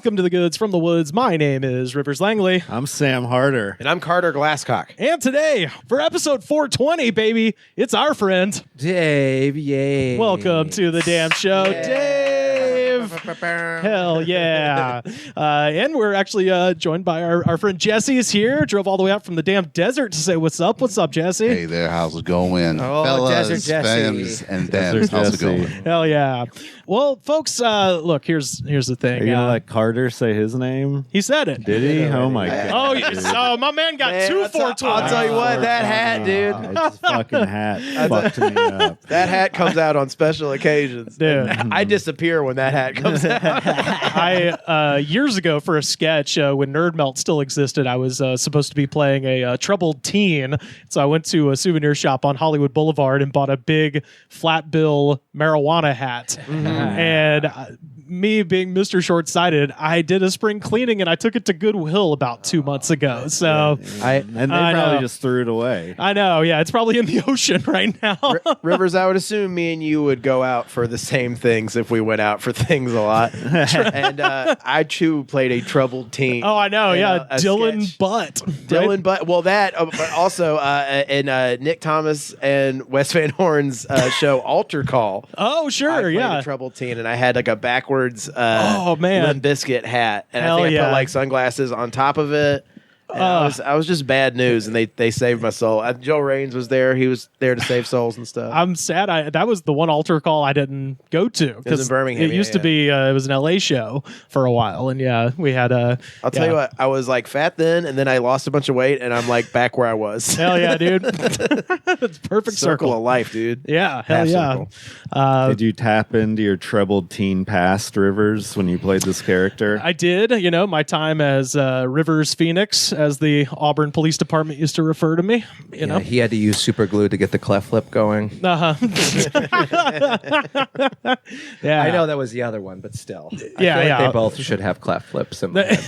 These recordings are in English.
Welcome to the Goods from the Woods. My name is Rivers Langley. I'm Sam Harder. And I'm Carter Glasscock. And today, for episode 420, baby, it's our friend Dave Yates. Welcome to the damn show, Dave. Hell yeah. And we're actually joined by our friend Jesse is here. Drove all the way out from the damn desert to say what's up. What's up, Jesse? Hey there, how's it going? Oh, Fellas, Desert Jesse. fans, and dads, how's it going? Hell yeah. Well, folks, look, here's the thing. Are you gonna let Carter say his name? He said it. Did he? Oh my god. Oh, yes. Oh, my man got Man, two I'll 420. tell you what, that hat, dude. This fucking hat fucked me up. That hat comes out on special occasions. Dude. I disappear when that hat comes out. I years ago for a sketch when Nerd Melt still existed, I was supposed to be playing a troubled teen. So I went to a souvenir shop on Hollywood Boulevard and bought a big flat bill marijuana hat. And me being Mr. Short-Sighted, I did a spring cleaning and I took it to Goodwill about 2 months ago. So And they probably just threw it away. I know, yeah, it's probably in the ocean right now. Rivers, I would assume me and you would go out for the same things if we went out for things a lot. And I too played a troubled teen. Oh, I know, yeah, a Dylan sketch. Butt. Dylan, right? but but also in Nick Thomas and Wes Van Horn's show Altar Call. Oh, I sure, played yeah. a troubled teen, and I had like a backwards Oh, man. Limp Bizkit hat, and Hell I think I yeah. put like sunglasses on top of it. And I was just bad news, and they saved my soul. Joe Raines was there; he was there to save souls and stuff. I'm sad. That was the one altar call I didn't go to was in Birmingham, It used to be it was an LA show for a while, and yeah, we had a. I'll tell you what, I was like fat then, and then I lost a bunch of weight, and I'm like back where I was. Hell yeah, dude! It's perfect Circle circle. of life, dude. Yeah, hell Half yeah. circle. Did you tap into your troubled teen past, Rivers, when you played this character? I did. You know, my time as Rivers Phoenix, as the Auburn Police Department used to refer to me. You know. He had to use super glue to get the cleft lip going. Yeah, I know that was the other one, but still. I Yeah, feel like yeah. they both should have cleft lips. In my head.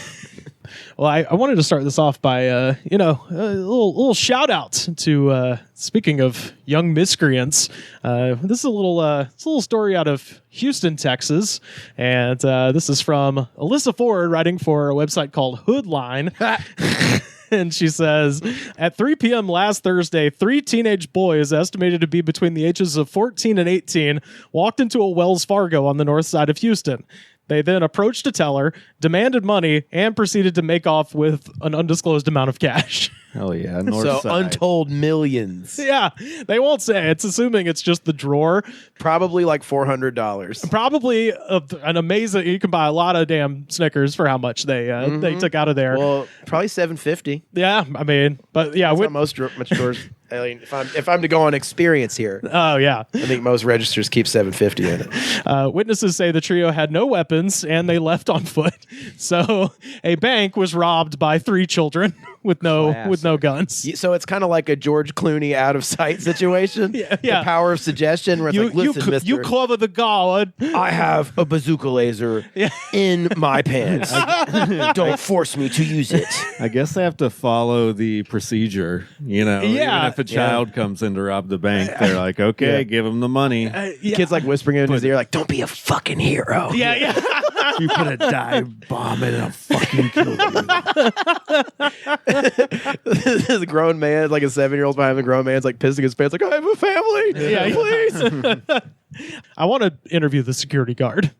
Well, I wanted to start this off by, a little shout out to, speaking of young miscreants, this is a little story out of Houston, Texas. And this is from Alyssa Ford writing for a website called Hoodline. And she says, at 3 p.m. last Thursday, 3 teenage boys estimated to be between the ages of 14 and 18 walked into a Wells Fargo on the north side of Houston. They then approached a teller, demanded money, and proceeded to make off with an undisclosed amount of cash. Hell yeah, north So side. untold millions, Yeah, they won't say. It's assuming it's just the drawer. probably like $400. Probably an amazing. You can buy a lot of damn Snickers for how much they took out of there. Well, probably $750. Yeah, I mean, but yeah, That's how most stores. I mean, if I'm to go on experience here, oh yeah. I think most registers keep $750 in it. Witnesses say the trio had no weapons and they left on foot. So a bank was robbed by 3 children with no guns. So it's kind of like a George Clooney out of sight situation. Yeah. The power of suggestion. Where it's like, listen, mister, you cover the guard. I have a bazooka laser in my pants. Don't force me to use it. I guess they have to follow the procedure, Yeah. Even if a child comes in to rob the bank, they're like, okay, give him the money. Kids like whispering in his ear, like, "Don't be a fucking hero." Yeah. You put a dive bomb in, I'll fucking kill you. This grown man, like a 7-year-old behind the grown man's like pissing his pants, like, "I have a family." Yeah, Please. I want to interview the security guard.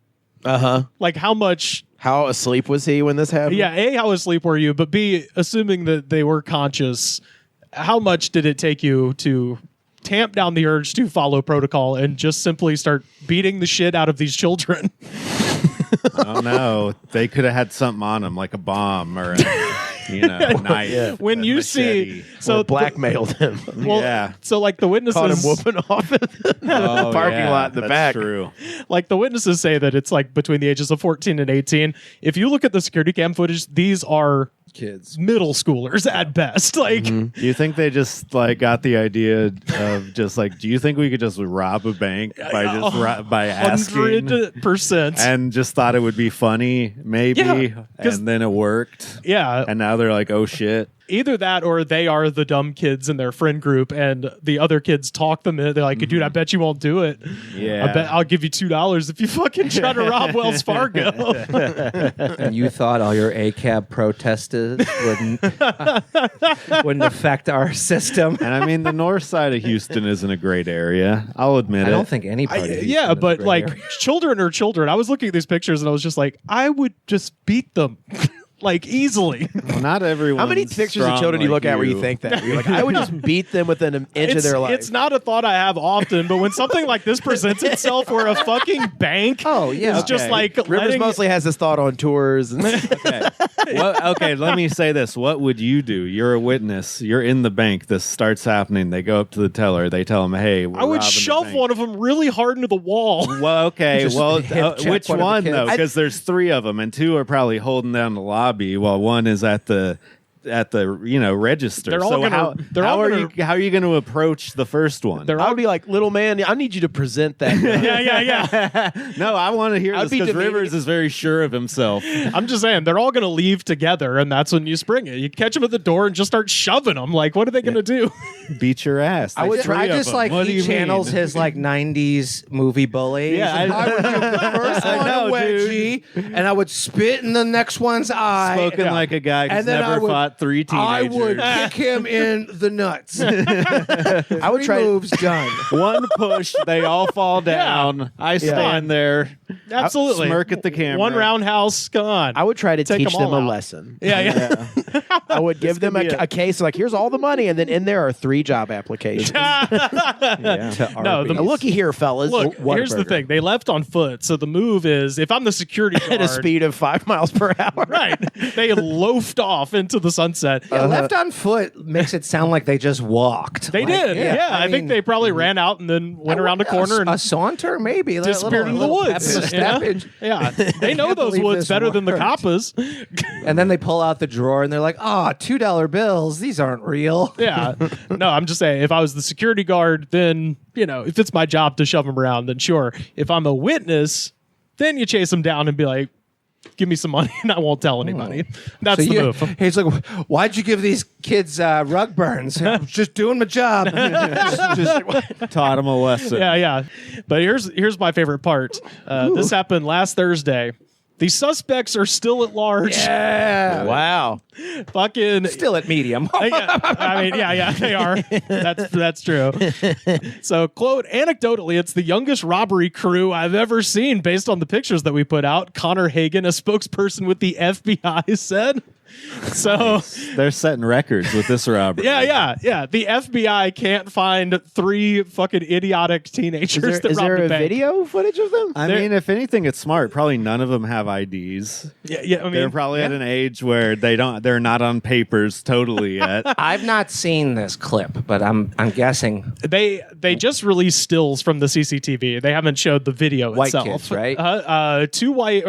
Like how much. How asleep was he when this happened? Yeah, A, how asleep were you? But B, assuming that they were conscious, how much did it take you to tamp down the urge to follow protocol and just simply start beating the shit out of these children? I don't know. They could have had something on them, like a bomb or a knife. When a you machete. see, so blackmailed him. well, Yeah. So like the witnesses, Caught him whooping off in the parking lot in the that's back. True. like the witnesses say that it's like between the ages of 14 and 18. If you look at the security cam footage, these are Kids. middle schoolers at best. Like, Do you think they just like got the idea of just like? Do you think we could just rob a bank by by asking 100%. and just thought it would be funny, maybe, Yeah, 'cause- and then it worked, Yeah. and now they're like, oh shit. Either that or they are the dumb kids in their friend group and the other kids talk them in. They're like, dude, I bet you won't do it. Yeah. I bet I'll give you $2 if you fucking try to rob Wells Fargo. And you thought all your ACAB protesters wouldn't affect our system. And I mean, the north side of Houston isn't a great area. I'll admit I it. don't think any part of Houston is a but great like area. children are children. I was looking at these pictures and I was just like, I would just beat them. Like easily. Well, not everyone. How many pictures of children do you look at where you think that? You're like, I would just beat them within an inch of their life. It's not a thought I have often, but when something like this presents itself where a fucking bank is just like Rivers mostly has this thought on tours. And Okay, let me say this. What would you do? You're a witness. You're in the bank. This starts happening. They go up to the teller. They tell them, hey, we're I would robbing the shove bank. one of them really hard into the wall. Well, okay. Just Well, hip check which one of the one, kids. though? Because there's 3 of them, and 2 are probably holding down the lobby while one is at the register. They're all so gonna- they're how all are gonna- how are you going to approach the first one? I would be like, little man, I need you to present that. Yeah. No, I want to hear I'd this be because demeaning. Rivers is very sure of himself. I'm just saying, they're all going to leave together, and that's when you spring it. You catch them at the door and just start shoving them. Like, what are they going to do? Beat your ass. I would There's 3 try of just them. like What do he you channels mean? his like 90s movie bully. Yeah, I would give the first I one know, a wedgie, and I would spit in the next one's eye. Spoken like a guy who's And then I never would- fought 3 teenagers. I would kick him in the nuts. I would try. moves done. One push, they all fall down. I stand there, Absolutely. smirk at the camera. One roundhouse. Come on. I would try to Take teach them all them a out. lesson. Yeah. I would give them a case like, here's all the money, and then in there are 3 job applications. No, Now, looky here, fellas. Look, here's the thing. They left on foot, so the move is if I'm the security guard, At a speed of 5 miles per hour. right? They loafed off into the sunset. Yeah, left on foot makes it sound like they just walked. They did. Yeah, I think mean, they probably ran out and then went around a corner a and saunter, maybe a disappeared into the little woods. pep in the you know? steppage. Yeah, they know Can't those believe woods this better than the worked. coppers. And then they pull out the drawer and they're like, "Oh, $2 bills. These aren't real." Yeah. No, I'm just saying, if I was the security guard, then, if it's my job to shove them around, then sure. If I'm a witness, then you chase them down and be like, give me some money and I won't tell anybody. That's the move. He's like, "Why'd you give these kids rug burns?" "I'm just doing my job." Taught him a lesson. Yeah. But here's my favorite part. This happened last Thursday. The suspects are still at large. Yeah. Wow. Fucking Still at medium. yeah, they are. That's true. So, quote, anecdotally, it's the youngest robbery crew I've ever seen based on the pictures that we put out. Connor Hagan, a spokesperson with the FBI, said. So They're setting records with this robbery. yeah. The FBI can't find 3 fucking idiotic teenagers that Is robbed there a a bank. video footage of them? I mean, if anything, it's smart. Probably none of them have IDs. Yeah. I mean, They're probably at an age where they're not on papers totally yet. I've not seen this clip, but I'm guessing they just released stills from the CCTV. They haven't showed the video White itself. kids, right? 2 white,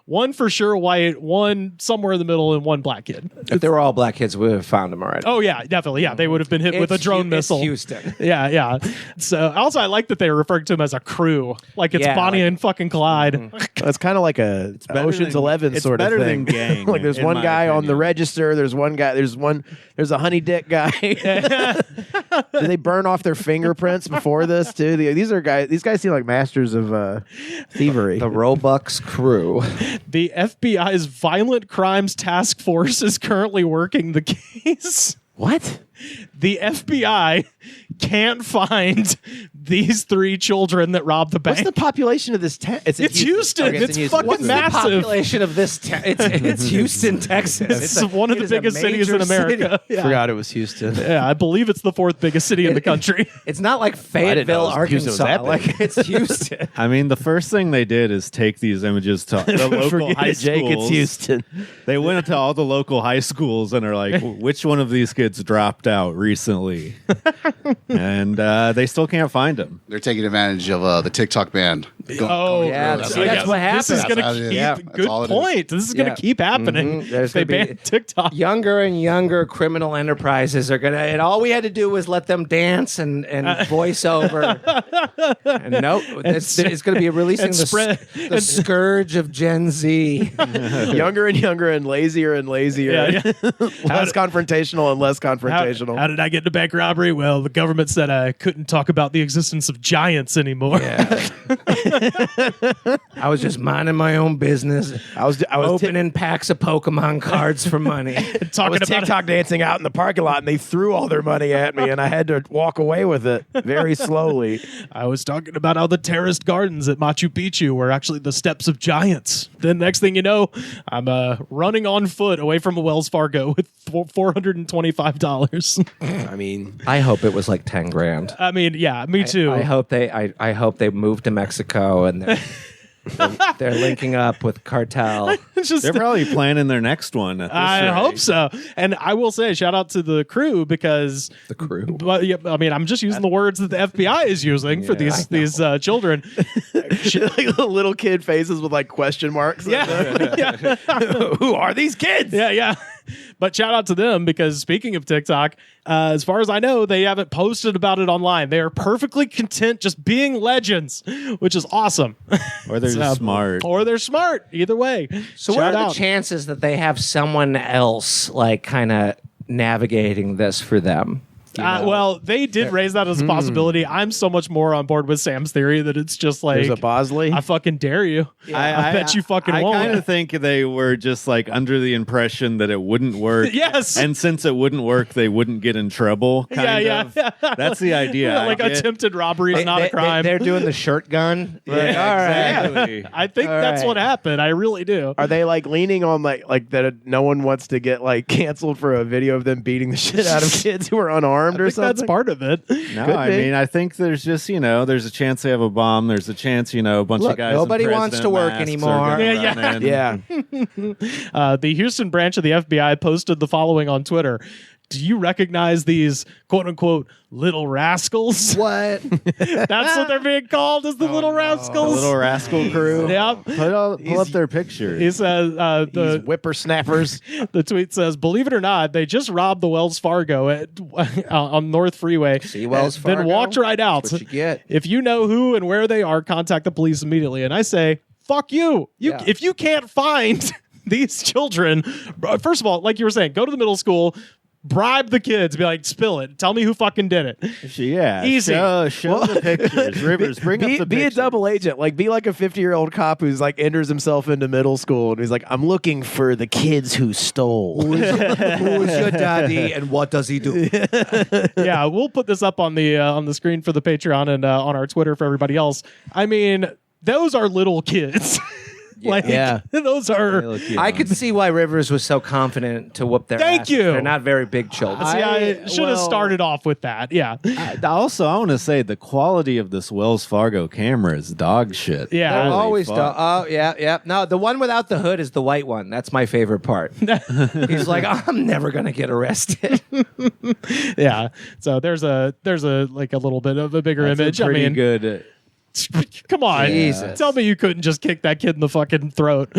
one for sure white, one somewhere in the middle, and 1 black kid. if they were all black kids, we would have found them already. Oh yeah, definitely. Yeah, they would have been hit with a drone missile. It's Houston. Yeah. So also, I like that they referred to them as a crew, like it's Yeah, Bonnie like- and fucking Clyde. It's kind of like a better Ocean's than- 11 it's sort of better thing. than gang, like there's in one my guy on the opinion. register. There's a honey dick guy. Did they burn off their fingerprints before this too? These guys seem like masters of thievery. The Robux crew. The FBI's Violent Crimes Task Force is currently working the case. What? The FBI can't find these 3 children that robbed the bank. What's the population of this town? It's Houston. Okay, It's in Houston. fucking What's massive. the population of this? It's Houston, Texas. It's one of the biggest cities in America. I forgot it was Houston. Yeah, I believe it's the 4th biggest city in the country. It's not like didn't know Fayetteville, Houston was Arkansas. that big. Like it's Houston. I mean, the first thing they did is take these images to the local Forget high it, Jake. It's schools. Houston. They went to all the local high schools and are like, which one of these kids dropped out recently? And they still can't find them. They're taking advantage of the TikTok ban. Oh, Yeah, that's that's what This is happens. going to That's keep. yeah, that's Good all it is. point. This is going to keep happening. There's They gonna be- ban TikTok. Younger and younger criminal enterprises are gonna, and all we had to do was let them dance and voice over. And nope, it's gonna be releasing the scourge of Gen Z. Younger and younger and lazier and lazier. Yeah, Less confrontational and less confrontational. How did I get into bank robbery? Well, the government said I couldn't talk about the existence of giants anymore. Yeah. I was just minding my own business. I was opening packs of Pokemon cards for money. I was TikTok dancing out in the parking lot, and they threw all their money at me, and I had to walk away with it very slowly. I was talking about how the terraced gardens at Machu Picchu were actually the steps of giants. Then next thing you know, I'm running on foot away from a Wells Fargo with $425. I mean, I hope it was like 10 grand. I mean, yeah, me too. I hope they moved to Mexico and they're linking up with cartel. It's just, They're probably planning their next one. At this I rate. hope so. And I will say, shout out to the crew because The crew. But yeah, I mean, I'm just using the words that the FBI is using for these children. like little kid faces with like question marks. Yeah. Who are these kids? Yeah. But shout out to them because speaking of TikTok, as far as I know, they haven't posted about it online. They are perfectly content just being legends, which is awesome. Or they're just smart. Or they're smart. Either way. So what Shout are out. the chances that they have someone else like kind of navigating this for them? Well, they did raise that as a possibility. I'm so much more on board with Sam's theory that it's just like, There's a Bosley. I fucking dare you. I bet you fucking won't. I kind of think they were just like under the impression that it wouldn't work. Yes. And since it wouldn't work, they wouldn't get in trouble. Kind of. That's the idea. like I get. attempted robbery is not a crime. They're doing the shirt gun. Yeah, Like, all right. exactly. I think that's right. what happened. I really do. Are they like leaning on like that? No one wants to get like canceled for a video of them beating the shit out of kids who are unarmed or I think something. that's part of it. No, Could I be. mean, I think there's just, there's a chance they have a bomb. There's a chance, a bunch Look, of guys. in nobody wants president to work masks anymore. are gonna Yeah, run in. Yeah. The Houston branch of the FBI posted the following on Twitter. Do you recognize these quote unquote little rascals? What? That's what they're being called, is the little The rascals. little rascal crew. Yeah. Pull up their picture. He says These whippersnappers. the tweet says, believe it or not, they just robbed the Wells Fargo on North Freeway. See Wells Then Fargo? walked right out. That's what you get. If you know who and where they are, contact the police immediately. And I say, fuck you. Yeah. If you can't find these children, first of all, like you were saying, go to the middle school, bribe the kids, be like, spill it. Tell me who fucking did it. Yeah. Easy. Show the pictures. Rivers, bring up the Be a pictures. double agent. Like, be like a 50-year-old cop who's like enters himself into middle school and he's like, I'm looking for the kids who stole. Who is your daddy and what does he do? Yeah, we'll put this up on the screen for the Patreon and on our Twitter for everybody else. I mean, those are little kids. Yeah. Those are. I could see why Rivers was so confident to whoop their Thank asses. you. They're not very big children. See, I should have well- started off with that. Yeah. Also, I want to say the quality of this Wells Fargo camera is dog shit. Yeah. They're Holy always fuck. oh yeah. No, the one without the hood is the white one. That's my favorite part. He's like, I'm never gonna get arrested. Yeah. So there's a like a little bit of a bigger That's image. a pretty I mean, good. come on. Jesus. Tell me you couldn't just kick that kid in the fucking throat.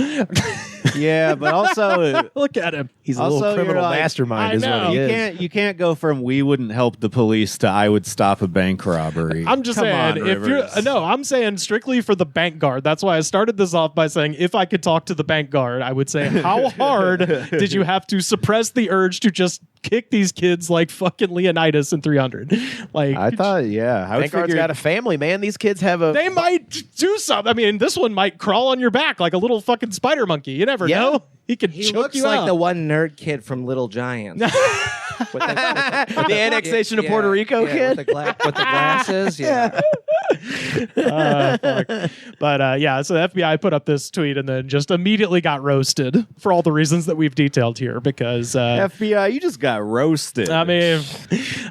Yeah, but also. Look at him. He's a Also, little criminal you're like, mastermind is I know. what he You is. can't go from we wouldn't help the police to I would stop a bank robbery. I'm just Come saying, on, if you're Rivers. no, I'm saying strictly for the bank guard. That's why I started this off by saying if I could talk to the bank guard, I would say, how hard did you have to suppress the urge to just kick these kids like fucking Leonidas in 300? Like, I thought, yeah, I would Bank guard's figure. got a family, man. These kids have a. they might do something. I mean, this one might crawl on your back like a little fucking spider monkey. You never Yeah. know. He could He choke looks you like out. the one nerd kid from Little Giants. With the annexation of Puerto Rico kid? with the glasses. Yeah. Fuck. But yeah, so the FBI put up this tweet and then just immediately got roasted for all the reasons that we've detailed here because FBI, you just got roasted. I mean,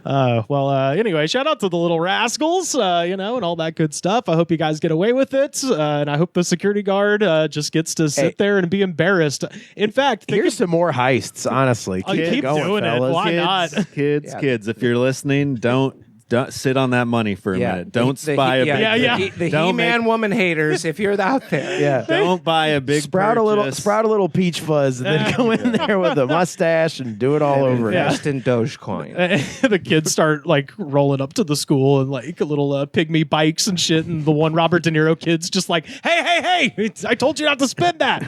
anyway, shout out to the little rascals, and all that good stuff. I hope you guys get away with it. And I hope the security guard just gets to sit there and be embarrassed. In fact, think Here's some more heists, honestly. keep going, doing it. fellas. Why not? Kids, if you're listening, don't sit on that money for a minute. Don't buy a big the He-Man woman haters, if you're out there. Don't buy a big Sprout purchase. a little peach fuzz and then go in there with a mustache and do it all over again. Invest in Dogecoin. The kids start like rolling up to the school and like little pygmy bikes and shit, and the one Robert De Niro kid's just like, hey, I told you not to spend that.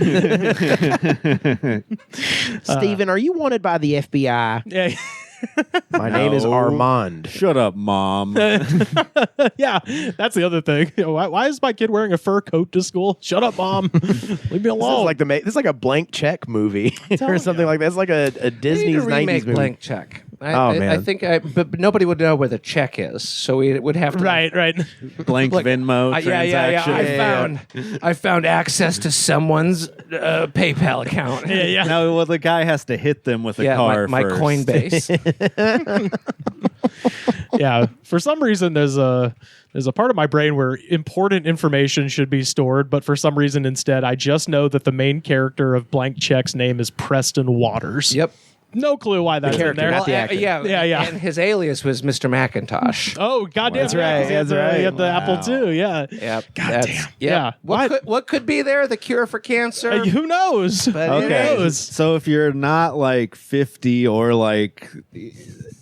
Steven, are you wanted by the FBI? Yeah. My name is Armand. Shut up, Mom. Yeah, that's the other thing. Why is my kid wearing a fur coat to school? Shut up, Mom. Leave me alone. This is like a blank check movie or something like that. It's like a Disney's 90s movie. Blank Check. Man. I think but nobody would know where the check is, so we would have to right. Blank Venmo transaction. I found access to someone's PayPal account. Yeah. No, well, the guy has to hit them with a car my first. Coinbase. Yeah. For some reason, there's a part of my brain where important information should be stored, but for some reason instead, I just know that the main character of Blank Check's name is Preston Waters. Yep. No clue why that's in there. not the actor. Yeah. And his alias was Mr. Macintosh. Oh, goddamn! That's right. That's right. He had the Apple II. Yeah. Yep. Goddamn. Yeah. Why- What could be there? The cure for cancer? Who knows? But Who Okay. knows? So if you're not like 50 or like,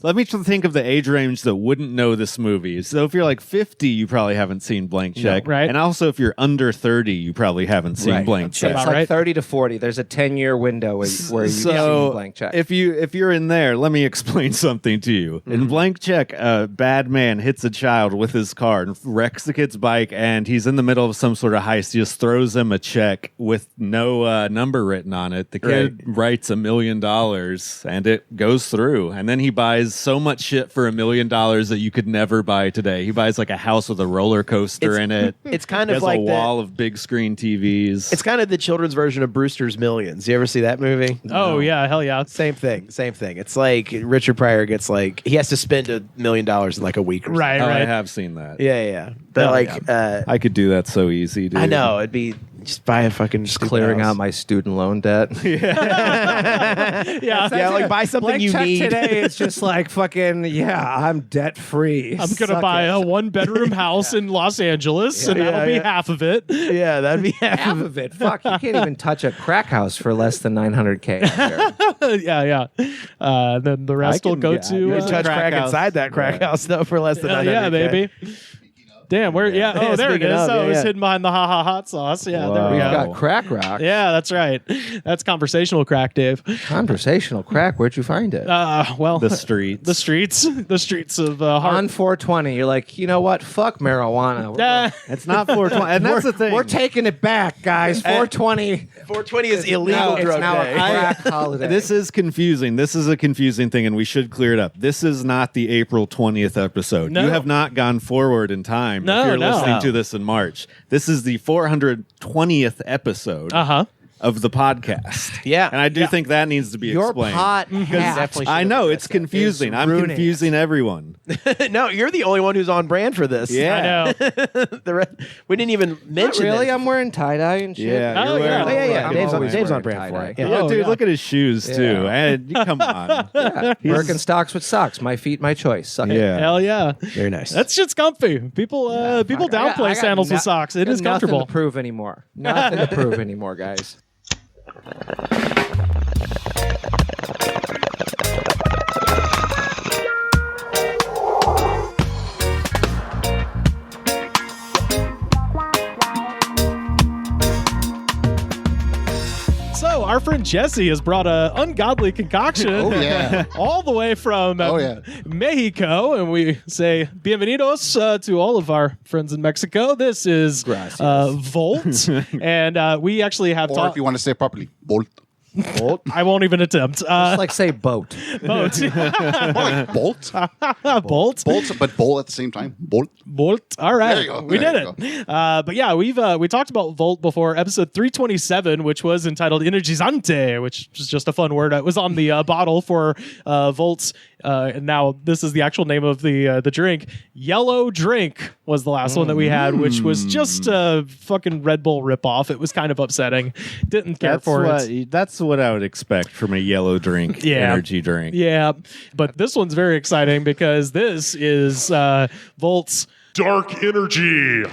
let me think of the age range that wouldn't know this movie. So if you're like 50, you probably haven't seen Blank Check. right. And also if you're under 30, you probably haven't seen Blank So Check. it's About like right. 30 to 40. There's a 10-year window where you see Blank Check. if you're in there, let me explain something to you. In Blank Check, a bad man hits a child with his car and wrecks the kid's bike, and he's in the middle of some sort of heist. He just throws him a check with no number written on it. The kid writes $1 million, and it goes through. And then he buys so much shit for $1 million that you could never buy today. He buys like a house with a roller coaster in it. It's kind He of has like a wall of big screen TVs. It's kind of the children's version of Brewster's Millions. You ever see that movie? Oh yeah, hell yeah. Same thing. It's like Richard Pryor gets he has to spend $1 million in like a week or something. Right. I have seen that. Yeah. But I could do that so easy, dude. I know it'd be just buy a fucking Just clearing out house. my student loan debt. Yeah. Like buy something Blank you check need. today. It's just like fucking I'm debt free. I'm gonna buy a 1-bedroom house in Los Angeles, and that'll be half of it. Yeah, that'd be half of it. Fuck, you can't even touch a crack house for less than $900K. Yeah. Then the rest will go to You touch crack crack house. inside that crack house though for less than yeah, $900K. baby. Damn, where? Yeah. Oh, there it speaking is. of, It's yeah. hidden behind the hot sauce. Yeah, there we We've go. got crack rock. Yeah, that's right. That's conversational crack, Dave. Conversational crack. Where'd you find it? Well, The streets. the streets of On Harvard. 420, you're like, you know what? Fuck marijuana. It's not 420. And that's the thing. We're taking it back, guys. 420. 420 is illegal It's drug now day. a crack holiday. This is confusing. This is a confusing thing, and we should clear it up. This is not the April 20th episode. No. You have not gone forward in time No, if you're no. listening to this in March. This is the 420th episode of the podcast. Yeah. And I do think that needs to be Your explained. pot Definitely I should know, have it's confusing. I'm ruining confusing everyone. No, you're the only one who's on brand for this. Yeah. I know. We didn't even mention really? this. I'm wearing tie-dye and shit. Yeah. Oh, you're yeah. wearing- Yeah. I'm Dave's on always wearing brand for tie-dye. it. Yeah. Yeah, Oh, dude, yeah. look at his shoes, too. Yeah. And, come on. Yeah. Birkenstocks with socks. My feet, my choice. Suck it. Yeah. Hell yeah. Very nice. That shit's comfy. People Fuck, I downplay got sandals with socks. It is comfortable. Nothing to prove anymore. Nothing to prove anymore, guys. So our friend Jesse has brought a ungodly concoction Oh, yeah. all the way from Oh, yeah. Mexico, and we say bienvenidos to all of our friends in Mexico. This is Volt, and we actually have Or if talked. you want to say it properly, bolt. I won't even attempt. Just like say boat. Bolt, More like bolt. Bolt, Bolt, but bowl at the same time. Bolt. Bolt. All right, There you go. we There did you it. But yeah, we talked about Volt before, episode 327, which was entitled Energizante, which is just a fun word. It was on the bottle for Volt's and now this is the actual name of the drink. Yellow Drink was the last one that we had, which was just a fucking Red Bull ripoff. It was kind of upsetting. Didn't care for it. That's what I would expect from a yellow drink, energy drink. Yeah, but this one's very exciting because this is Volt's Dark Energy.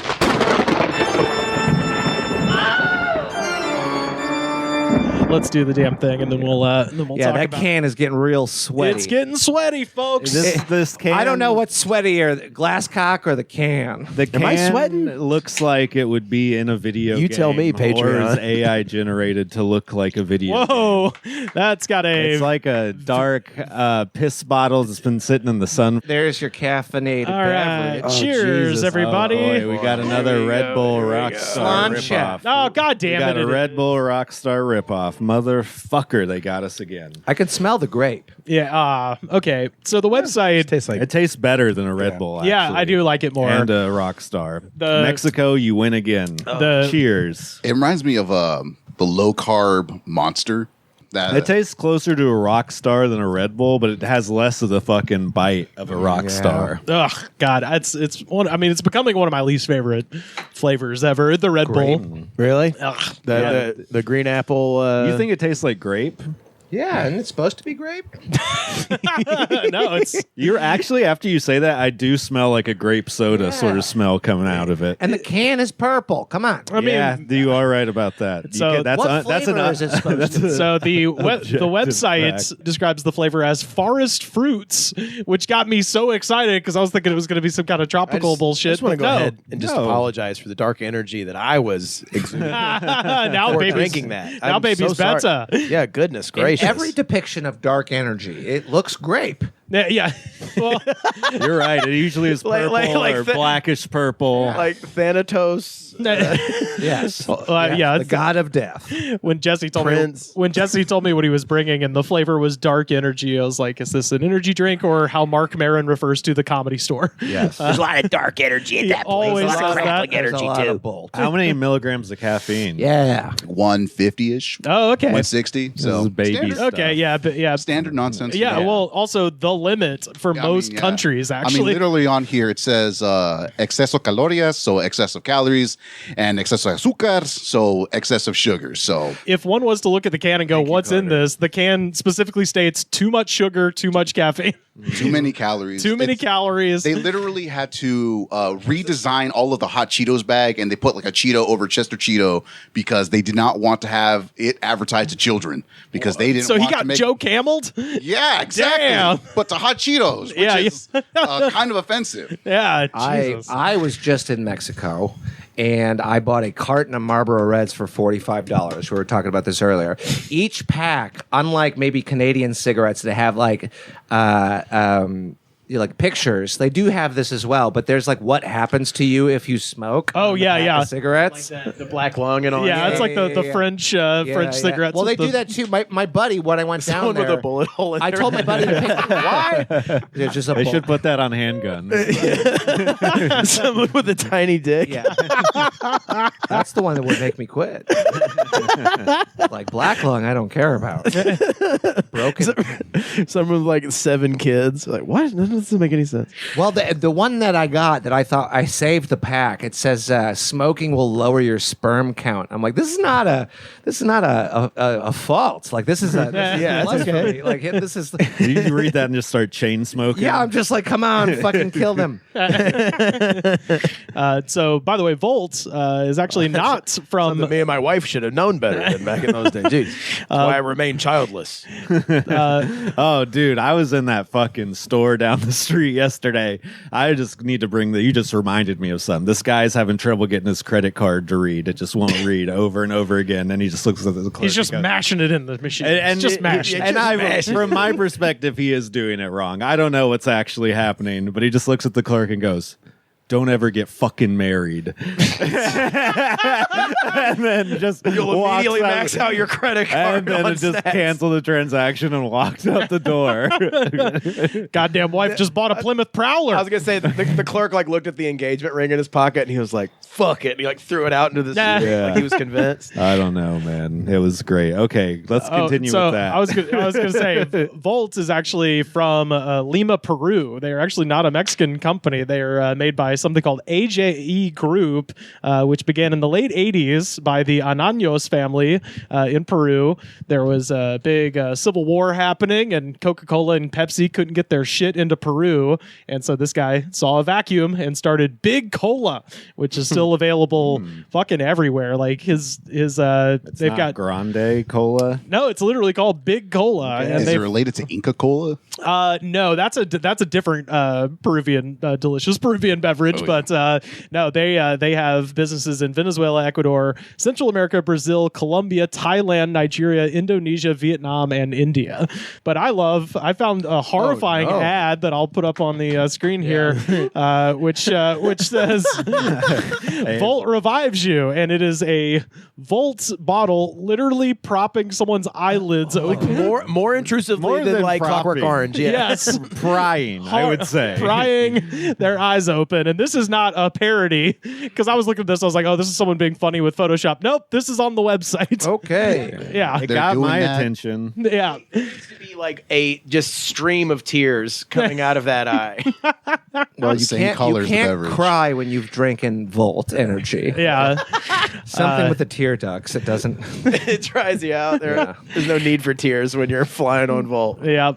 Let's do the damn thing, and then we'll talk that about can is getting real sweaty. It's getting sweaty, folks. This can. I don't know what's sweatier, the glass cock or the can. The can Am I sweating? looks like it would be in a video game. You tell me, Or Patreon. is AI generated to look like a video game. Whoa, that's got a. It's like a dark piss bottle that's been sitting in the sun. There's your caffeinated All right, beverage. cheers, Jesus. everybody. Oh, boy, we got another Red Bull Rockstar Slancha. ripoff. Oh, god We damn got it! a Red Bull Rockstar ripoff. Motherfucker, they got us again. I can smell the grape. Yeah. Okay. So the website. Tastes like It tastes better than a Red Bull. Yeah, actually. I do like it more. And a Rockstar. The- Mexico, you win again. Cheers. It reminds me of the low carb Monster. It tastes closer to a Rockstar than a Red Bull, but it has less of the fucking bite of a Rockstar. Ugh, God, it's one. I mean, it's becoming one of my least favorite flavors ever. The Red Bull. really Ugh. the green apple. You think it tastes like grape? Yeah, and it's supposed to be grape? No, it's You're actually, after you say that, I do smell like a grape soda sort of smell coming out of it. And the can is purple. Come on. I mean, yeah, you are right about that. So that's what that's flavor an is it supposed to be? so the Objective website fact. describes the flavor as forest fruits, which got me so excited because I was thinking it was going to be some kind of tropical bullshit. I just want to go but no. ahead and just apologize for the dark energy that I was exuding Now for baby's drinking that. Now I'm baby's so sorry. better. Yeah, goodness In gracious. every depiction of dark energy, it looks grape. Yeah. Well, You're right. It usually is purple like or the- blackish purple. like Thanatos. Yes. yeah. The god of death. When Jesse told Prince. me what he was bringing and the flavor was dark energy, I was like, is this an energy drink or how Mark Maron refers to the Comedy Store? Yes. There's a lot of dark energy at He that place. always A lot says of that. crackling There's energy a lot too. of bolt. How many milligrams of caffeine? Yeah. 150-ish, Oh, okay. 160. This So is baby standard, stuff. Okay, yeah, but yeah. standard nonsense. Yeah, well, also the limit for I most mean, yeah. countries, I mean, actually. literally on here it says exceso calorías, so excess of calories, and exceso azúcar, so excess of sugars. So If one was to look at the can and go, what's in this? The can specifically states too much sugar, too much caffeine, too many calories. too many It's- calories. They literally had to redesign all of the hot Cheetos bag, and they put like a Cheeto over Chester Cheeto because they did not want to have it advertised to children because they didn't. So he want got to make, Joe Cameled? Yeah, exactly. Damn. But to hot Cheetos, which Yeah, is kind of offensive. Yeah, Jesus. I was just in Mexico and I bought a carton of Marlboro Reds for $45. We were talking about this earlier. Each pack, unlike maybe Canadian cigarettes that have like like pictures, they do have this as well, but there's like what happens to you if you smoke. Oh, on the yeah, pack yeah. of cigarettes. The black lung and all. yeah, that. it's like the yeah. French Yeah, French yeah. cigarettes. Well, they with the- do that too. My buddy, when I went down Someone there, with a bullet hole in I their told my head. buddy to pick why. There's just a They bullet. should put that on handguns. Someone with a tiny dick. Yeah. That's the one that would make me quit. Like black lung, I don't care about. Broken. Someone with like 7 kids. Like, what? That doesn't make any sense. Well, the one that I got that I thought I saved the pack. It says smoking will lower your sperm count. I'm like, this is not a fault. Like this is a Yeah, plus it's for okay. me. Like this is. You read that and just start chain smoking. Yeah, I'm just like, come on, fucking kill them. So, by the way, Volt is actually not from. Me and my wife should have known better than back in those days. Jeez. That's why I remain childless. Oh, dude, I was in that fucking store down the street yesterday. I just need to bring you just reminded me of something. This guy's having trouble getting his credit card to read. It just won't read over and over again. And he just looks at the clerk. He's just and goes, mashing it in the machine. and He's just it- mashing. And from my perspective, he is doing it wrong. I don't know what's actually happening, but he just looks at the clerk and goes, don't ever get fucking married. And then just You'll walks immediately out- max out your credit card. and then on it just snacks. canceled the transaction and walked out the door. Goddamn wife just bought a Plymouth Prowler. I was gonna say the clerk like looked at the engagement ring in his pocket and he was like, "Fuck it," and he like threw it out into the Nah. street. Yeah. Like he was convinced. I don't know, man. It was great. Okay, let's continue so with that. I was going to say, Volt is actually from Lima, Peru. They are actually not a Mexican company. They are made by something called AJE Group, which began in the late 80s by the Ananos family in Peru. There was a big civil war happening, and Coca-Cola and Pepsi couldn't get their shit into Peru. And so this guy saw a vacuum and started Big Cola, which is still available fucking everywhere. Like it's they've not got Grande Cola. no, it's literally called Big Cola. And Is they it related to Inca Cola? no, that's a different Peruvian delicious Peruvian beverage, but no, they have businesses in Venezuela, Ecuador, Central America, Brazil, Colombia, Thailand, Nigeria, Indonesia, Vietnam, and India. But I found a horrifying ad that I'll put up on the screen here, which says Volt revives you, and it is a Volt bottle literally propping someone's eyelids open. More intrusively More than than like Clockwork propping. Orange. Yeah. Yes. Prying, I would say. Prying their eyes open. And this is not a parody, because I was looking at this, I was like, oh, this is someone being funny with Photoshop. Nope, this is on the website. Okay. Yeah. It They're got doing my that. attention. Yeah. Needs to be like a just stream of tears coming out of that eye. Well, you Same color you as the can't beverage. cry when you've drinking Volt energy. Yeah. Something with the tear ducts. It doesn't. It dries you out. There's no need for tears when you're flying on Volt. Yeah.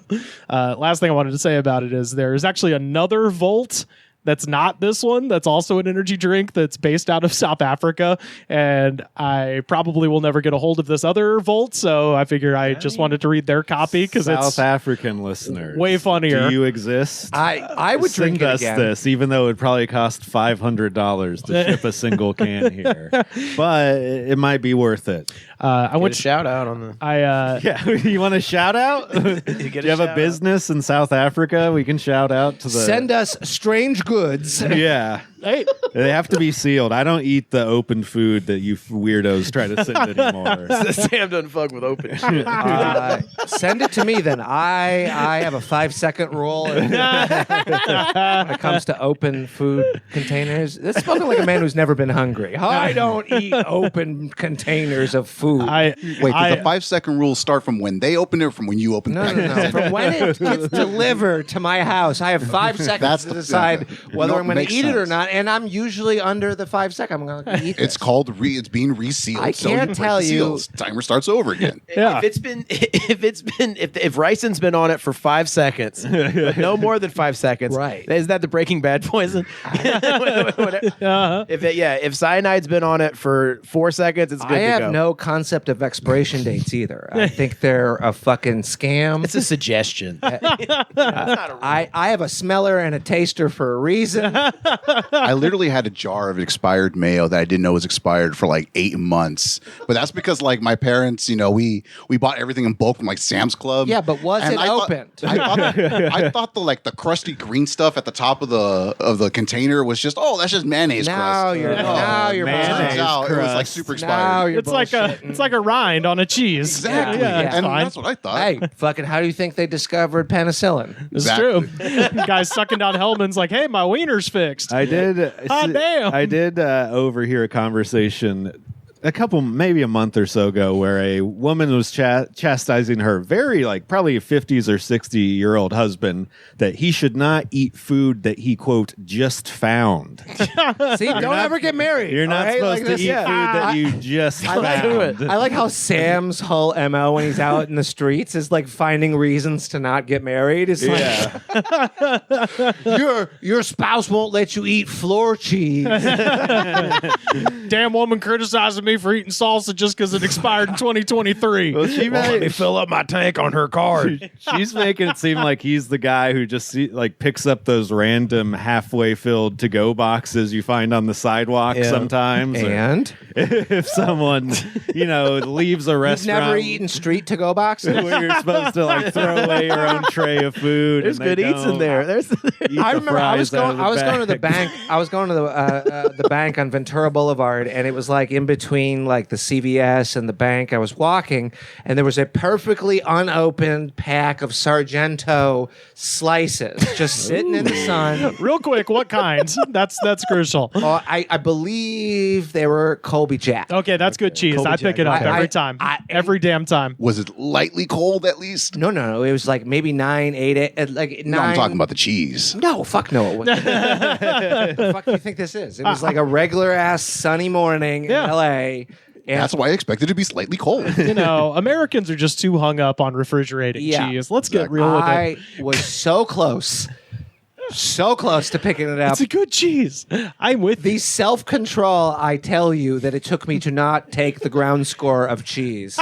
Last thing I wanted to say about it is there is actually another Volt that's not this one. That's also an energy drink that's based out of South Africa. And I probably will never get a hold of this other Volt. So I figure I just wanted to read their copy because South it's African listeners, way funnier. Do you exist? I would Send drink it us again. this, even though it probably cost $500 to ship a single can here. But it might be worth it. I Get a went. shout out on the. Yeah, you want a shout out? Do you have shout a out. business in South Africa? We can shout out to the. Send us strange goods. Yeah. Hey, They have to be sealed. I don't eat the open food that you weirdos try to send anymore. Sam doesn't fuck with open shit. Send it to me then. I have a 5-second rule when it comes to open food containers. That's spoken like a man who's never been hungry. I don't eat open containers of food. Wait, does the 5-second rule start from when they open it or from when you open No. it? From when it gets delivered to my house, I have 5 seconds That's to the- decide whether No, I'm going to makes eat it or sense. not, and I'm usually under the 5 second. I'm going to eat It's this. called it's being resealed. I So you can't break tell the you- seals. Timer starts over again. Yeah. If Ryson's been on it for 5 seconds, but no more than 5 seconds, Right. Is that the Breaking Bad poison? If cyanide's been on it for 4 seconds, it's good I to have go. no concept of expiration dates either. I think they're a fucking scam. It's a suggestion. I have a smeller and a taster for a reason. I literally had a jar of expired mayo that I didn't know was expired for like 8 months. But that's because like my parents, we bought everything in bulk from like Sam's Club. Yeah, but was And it I thought- opened? I thought the crusty green stuff at the top of the container was just that's just mayonnaise Now crust. you're now you're mayonnaise Turns bullshitting. out it was like crust. super Now expired. you're it's like a rind on a cheese. Exactly. Yeah, it's And fine. that's what I thought. Hey, fucking! How do you think they discovered penicillin? It's Exactly. true. Guys sucking down Hellman's like, hey, my wiener's fixed. I did. damn. I did overhear a conversation maybe a month or so ago, where a woman was chastising her probably 50s or 60-year-old husband that he should not eat food that he, quote, just found. See, don't ever get married. You're not all right? supposed Like to this, eat yeah. food that you just I like, found. I like how Sam's whole MO when he's out in the streets is like finding reasons to not get married. It's like your spouse won't let you eat floor cheese. Damn woman criticizing me me for eating salsa just because it expired in 2023. Well, Let me fill up my tank on her card. she's making it seem like he's the guy who just picks up those random halfway filled to-go boxes you find on the sidewalk sometimes. And if someone, leaves a restaurant. you've never eaten street to-go boxes? where you're supposed to throw away your own tray of food. There's and they good eats in don't there. There's eat I the remember I was fries out going of to the bank. I was going to the bank on Ventura Boulevard, and it was like in between like the CVS and the bank. I was walking, and there was a perfectly unopened pack of Sargento slices just sitting in the sun. Real quick, what kind? That's crucial. Oh, I believe they were Colby Jack. Okay, that's good cheese. Colby I pick Jack. it up I- every time. Every damn time. Was it lightly cold at least? No. It was like maybe 9, 8, like 9. No, I'm talking about the cheese. No, fuck no. It wasn't. What the fuck do you think this is? It was like a regular ass sunny morning in LA. And That's why I expected it to be slightly cold. Americans are just too hung up on refrigerated cheese. Let's get real with it. I was so close. So close to picking it up. It's a good cheese. I'm with The you. self-control, I tell you, that it took me to not take the ground score of cheese.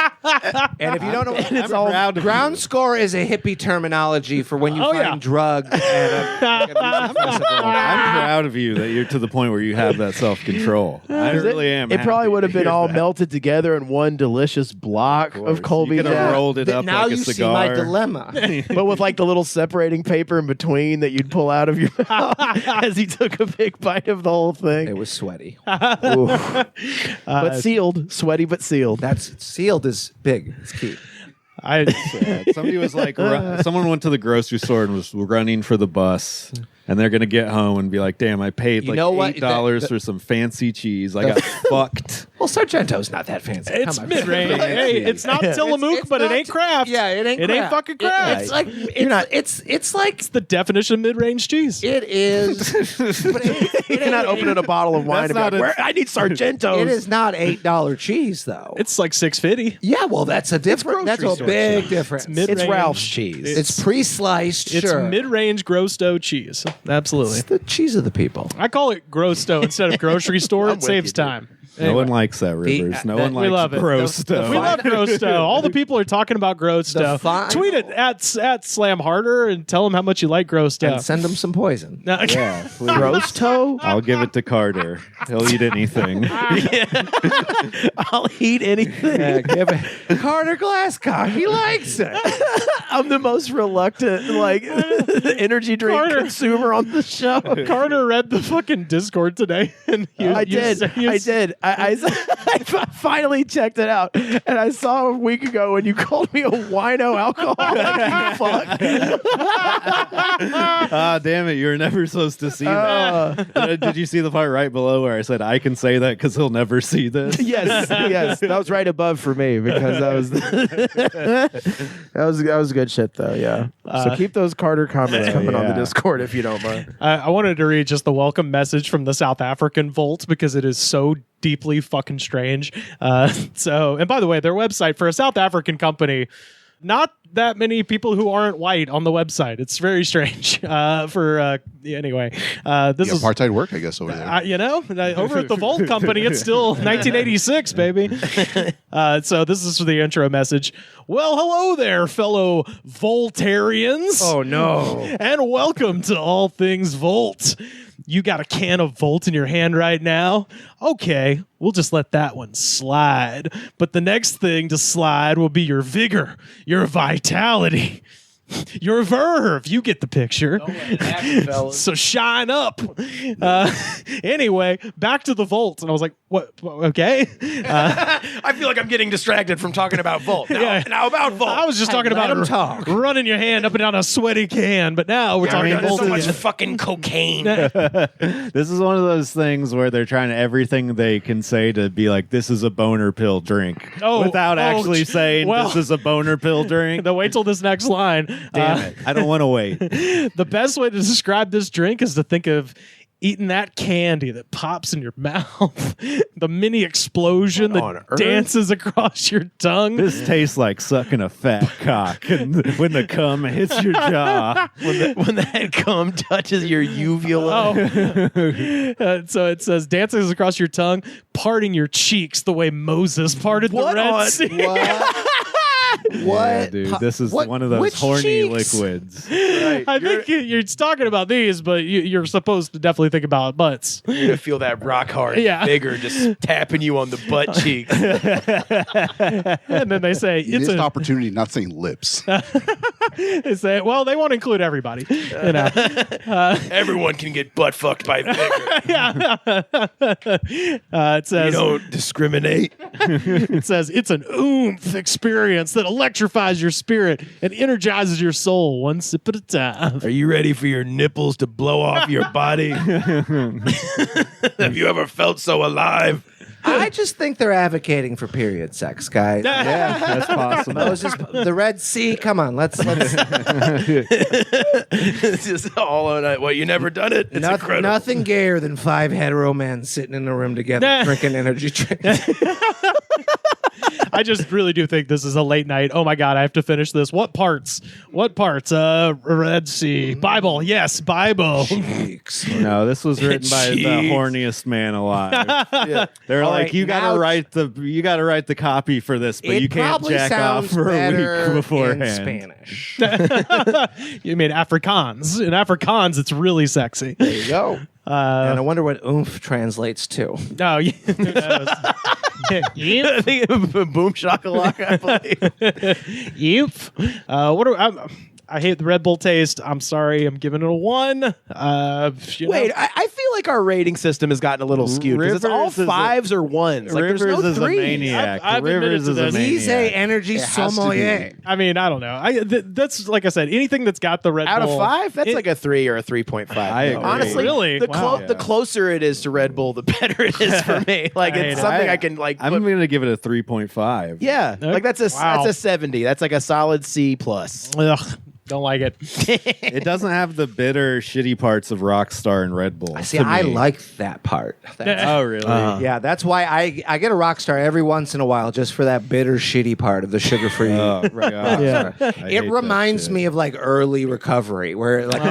And if you don't know, I'm proud of ground you. score is a hippie terminology for when you Oh, find yeah. drugs at a music festival. I'm proud of you that you're to the point where you have that self-control. I really am. It probably happy would have to been hear all that. melted together in one delicious block of Colby You could have Jack. rolled it up Now like a you see cigar. my dilemma. But with like the little separating paper in between that you'd pull out of your mouth as he took a big bite of the whole thing. It was sweaty. But sealed. Sweaty but sealed. That's sealed is big. It's key. Somebody was like, someone went to the grocery store and was running for the bus, and they're gonna get home and be like, "Damn, I paid You know what? $8 for some fancy cheese. I got fucked." Well, Sargento's not that fancy. It's Come on. mid-range. Hey, it's not Tillamook, It's but it not- ain't craft. Yeah, it ain't. It ain't craft. fucking craft. It's like it's like It's the definition of mid-range cheese. it is. But You're not opening a bottle of wine That's and be not like, I need Sargentos. It is not $8 cheese though. It's like $6.50. Yeah, well, that's a different. That's a grocery store big cheese. difference. It's It's Ralph's cheese. It's pre-sliced. It's sure. mid-range gross dough cheese. Absolutely. It's the cheese of the people. I call it gross dough instead of grocery store. I'm It with saves you, dude. time. No one likes that, Rivers. No one we likes love it. gross The- stuff. We love gross dough. All the people are talking about gross dough. final- Tweet it at Slam Harder and tell them how much you like gross dough. And send them some poison. No, Yeah, please. Roast toe? I'll give it to Carter. He'll eat anything. I'll eat anything. Carter Glasscock. He likes it. I'm the most reluctant, energy drink Carter. consumer on the show. Carter read the fucking Discord today, and I did. I finally checked it out, and I saw a week ago when you called me a wino alcoholic. You fuck. Ah, damn it! You were never supposed to see that. Did you see the part right below where I said I can say that because he'll never see this? Yes, that was right above for me because that was good shit though. Yeah. So keep those Carter comments coming on the yeah. Discord if you don't mind. I wanted to read just the welcome message from the South African Volt because it is so deeply fucking strange. And by the way, their website for a South African company, not that many people who aren't white on the website. It's very strange. Anyway, this is Apartheid work, I guess, over there. over at the Volt Company, it's still 1986, baby. So this is the intro message. Well, hello there, fellow Voltarians. Oh no. And welcome to All Things Volt. You got a can of Volt in your hand right now? Okay, we'll just let that one slide. But the next thing to slide will be your vigor, your vitality, your verve. You get the picture. So shine up. Anyway, back to the Volt. And I was like, what? Okay. I feel like I'm getting distracted from talking about Volt. Now about Volt. I was just talking let about him talk. running your hand up and down a sweaty can, but now we're talking about so much Volt. fucking cocaine. This is one of those things where they're trying everything they can say to be like, this is a boner pill drink. Without actually saying this is a boner pill drink. Then wait till this next line. Damn it. I don't want to wait. The best way to describe this drink is to think of eating that candy that pops in your mouth, the mini explosion What on that earth? dances across your tongue. This tastes like sucking a fat cock and when the cum hits your jaw. When that cum touches your uvula. So it says dances across your tongue, parting your cheeks the way Moses parted the What Red on- Sea. What? Yeah, dude, this is What- one of those which horny cheeks? liquids. Right. I think you're talking about these, but you're supposed to definitely think about butts. You're gonna feel that rock hard vigor just tapping you on the butt cheek. And then they say You it's missed a opportunity, not saying lips. they say, well, they want to include everybody. You know. Everyone can get butt fucked by vigor. It says don't discriminate. it says it's an oomph experience that electrifies your spirit and energizes your soul one sip at a time. Are you ready for your nipples to blow off your body? Have you ever felt so alive? I just think they're advocating for period sex, guys. Yeah, that's possible. Moses, the Red Sea. Come on, let's. It's just all on it. Well, you never done it. It's incredible. Nothing gayer than 5 hetero men sitting in a room together drinking energy drinks. I just really do think this is a late night. Oh my God, I have to finish this. What parts? Red Sea. Bible. Yes, Bible. No, this was written by the horniest man alive. They're like, right, you now- gotta write the copy for this, but you can't probably jack off sounds for a better week beforehand. in Spanish. You mean Afrikaans? In Afrikaans, it's really sexy. There you go. And I wonder what oomph translates to. No, I think boom shakalaka. I believe. Yep. I hate the Red Bull taste. I'm sorry. I'm giving it a 1. Wait, I feel like our rating system has gotten a little skewed because it's all Rivers is 5s or 1s. Like, there's Rivers no is a 3s. maniac. I've admitted Rivers to is a this. maniac. He's a energy It has to sommelier. I mean, I don't know. That's like I said. Anything that's got the Red Out of Bull 5, that's like a 3 or a 3.5. I agree. Honestly, Really? the, Wow. the closer it is to Red Bull, the better it is for me. Like, I hate it's it. something I can like. I'm put- gonna give it a 3.5. yeah, like that's a Wow. that's a 70. That's like a solid C plus. Ugh, don't like it. It doesn't have the bitter, shitty parts of Rockstar and Red Bull. See, to I me. like that part. Oh, really? Yeah, that's why I get a Rockstar every once in a while just for that bitter, shitty part of the sugar-free. Oh, God. Yeah. I hate It that reminds shit. me of like early recovery, where like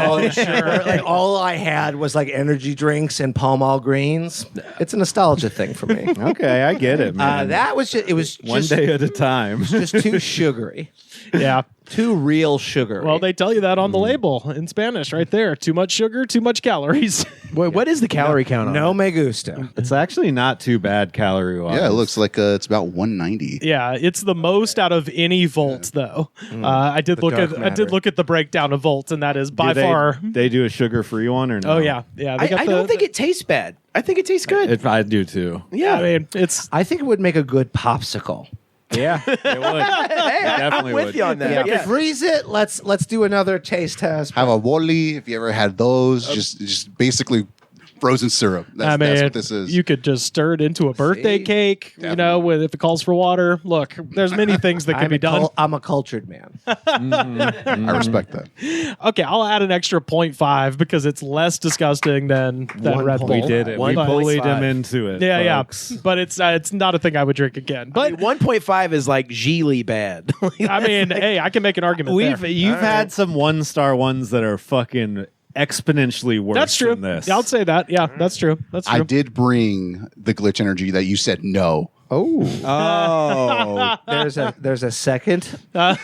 all I had was like energy drinks and Pall Mall greens. It's a nostalgia thing for me. Okay, I get it, man. That was just, it was One just, day at a time. just too sugary, Yeah. too real sugary. Well, they tell you that on the label in Spanish, right there. Too much sugar, too much calories. Wait, what is the calorie count on no it? me gusta. It's actually not too bad calorie-wise. Yeah, it looks like it's about 190. Yeah, it's the most out of any Volt, though. I did look dark at matter. the breakdown of Volt, and that is by Do far. They do a sugar-free one or no? Oh yeah, yeah. They got I don't think it tastes bad. I think it tastes good. I do too. yeah. I mean, it's I think it would make a good popsicle. Yeah, it would. hey, I'm definitely with would. you on that. Yeah. Freeze it. Let's do another taste test. Have a woli, if you ever had those. Just basically frozen syrup. That's what this is. you could just stir it into a birthday See? cake. You know, if it calls for water. Look, there's many things that can be done. I'm a cultured man. I respect that. Okay, I'll add an extra 0.5 because it's less disgusting than Red Bull. We did it. We 1.5. bullied him into it. Yeah, folks. yeah. But it's not a thing I would drink again. I But mean, 1.5 is like Geely bad. I mean, hey, I can make an argument. there. You've had some 1-star ones that are fucking exponentially worse That's true. than this. I'll say that. Yeah, that's true. That's true. I did bring the glitch energy that you said no. Oh, There's a second. that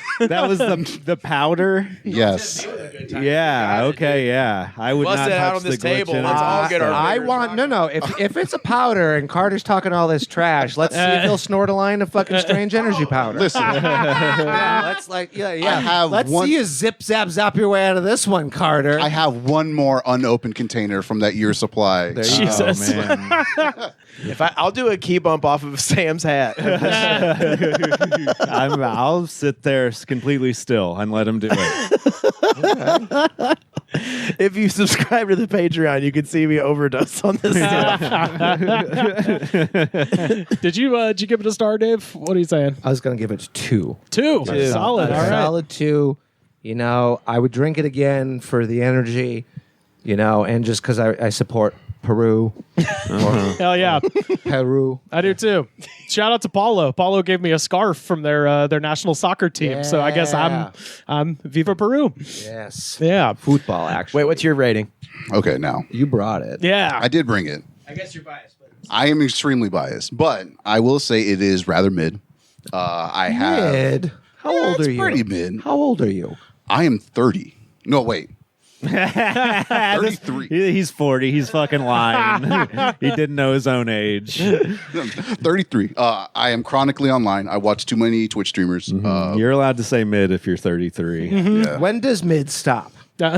was the powder. Yes. Yeah. Okay. Yeah. I would Bust not it out touch on this the glitch table. energy Let's all get our stuff. I want no. If it's a powder and Carter's talking all this trash, let's see if he'll snort a line of fucking strange energy powder. Listen, Yeah, let's I have Let's one- see you zip zap your way out of this one, Carter. I have one more unopened container from that year's supply. Jesus. Oh, man. I'll do a key bump off of Sam's hat. I'll sit there completely still and let him do it. If you subscribe to the Patreon, you can see me overdose on this stuff. Did you give it a star, Dave? What are you saying? I was gonna give it 2. 2. Solid. A All right. solid 2. You know, I would drink it again for the energy. and just because I support Peru. Hell yeah. Peru. I do too. Shout out to Paulo. Paulo gave me a scarf from their national soccer team. So I guess I'm Viva Peru. Yes. Yeah. Football, actually. Wait, what's your rating? Okay, now You brought it. Yeah. I did bring it. I guess you're biased. But I am extremely biased, but I will say it is rather mid. I have. Mid. How old it's are you? pretty mid. How old are you? I am 30. No, wait. 33. He's 40. He's fucking lying. He didn't know his own age. 33. I am chronically online. I watch too many Twitch streamers. You're allowed to say mid if you're 33. Yeah. When does mid stop?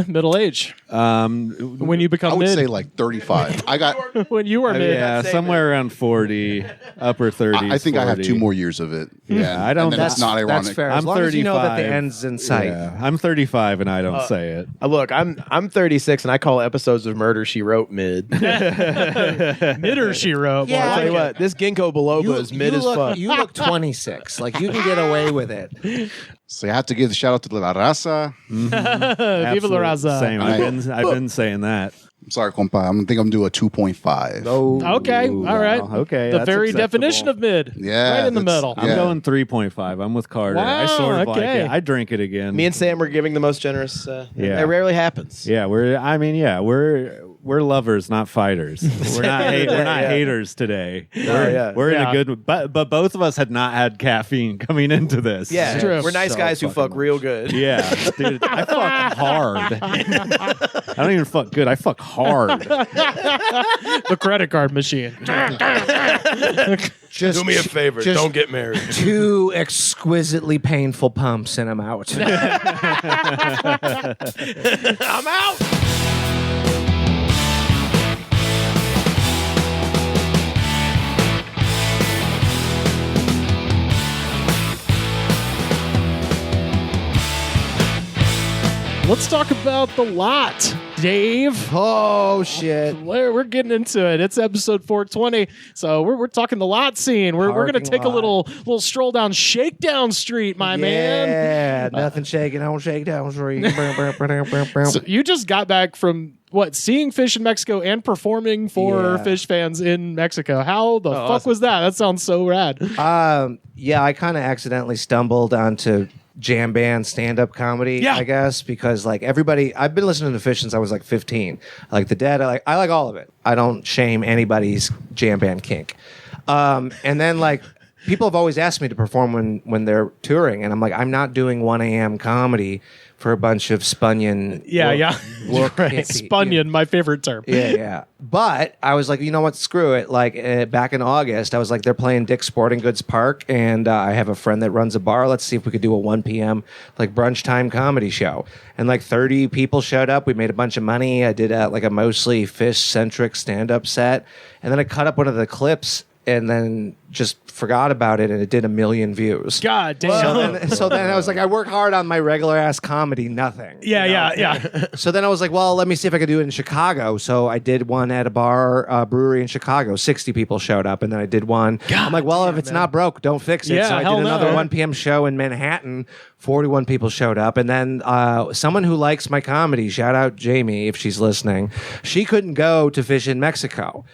middle age. When you become I would mid. say like 35. I got. when you were mid. Yeah, somewhere around 40, upper 30s. I think I have 40. 2 more years of it. Yeah, I don't. And then it's not ironic. That's fair. I'm As long as you know that the 35. end's in sight. Yeah, I'm 35 and I don't say it. Look, I'm 36 and I call episodes of Murder She Wrote mid. Knitter she wrote. Yeah. I'll tell you what, this ginkgo biloba is mid as look, fuck. You look 26. Like you can get away with it. So I have to give the shout out to La Raza. Viva la raza. Same. I've been saying that. I'm sorry, compa. I think I'm doing a 2.5. Okay. Ooh, All right. wow. Okay, The that's very acceptable. definition of mid. Yeah, Right in the that's- middle. I'm Yeah. going 3.5. I'm with Carter. I Wow, sort of like okay. it. I drink it again. Me and Sam were giving the most generous. Yeah. It rarely happens. Yeah, we're lovers, not fighters. We're not haters today. We're in a good, but both of us had not had caffeine coming into this. Yeah, It's true. we're nice So guys who fucking fuck real good. Yeah, dude, I fuck hard. I don't even fuck good. I fuck hard. The credit card machine. Just Do me a favor, just- don't get married. 2 exquisitely painful pumps and I'm out. I'm out. Let's talk about the lot, Dave. Oh shit. We're getting into it. It's episode 420, so we're talking the lot scene. We're gonna Parking take a lot. little stroll down Shakedown Street, my man. Yeah, nothing shaking on Shakedown Street. So you just got back from seeing Phish in Mexico and performing for Yeah. Phish fans in Mexico. How the fuck awesome. was that? That sounds so rad. Yeah, I kind of accidentally stumbled onto jam band stand-up comedy, Yeah. I guess, because like everybody, I've been listening to Phish since I was like 15. Like the Dead, I like all of it. I don't shame anybody's jam band kink. And then like people have always asked me to perform when they're touring, and I'm like, I'm not doing 1 a.m. comedy for a bunch of Spunyan. Yeah. Wook Spunyan, my favorite term. Yeah. But I was like, you know what? Screw it. Like back in August, I was like, they're playing Dick's Sporting Goods Park, and I have a friend that runs a bar. Let's see if we could do a 1 p.m. like brunch time comedy show. And like 30 people showed up. We made a bunch of money. I did like a mostly Phish centric stand up set, and then I cut up one of the clips and then just forgot about it, and it did 1 million views. God damn. So then I was like, I work hard on my regular ass comedy, nothing. Yeah. So then I was like, well, let me see if I could do it in Chicago. So I did one at a bar, brewery in Chicago. 60 people showed up, and then I did one. I'm like, well, if it's not broke, don't fix it. Yeah, so I hell did another no. 1 p.m. show in Manhattan. 41 people showed up, and then someone who likes my comedy, shout out Jamie if she's listening, she couldn't go to Phish in Mexico.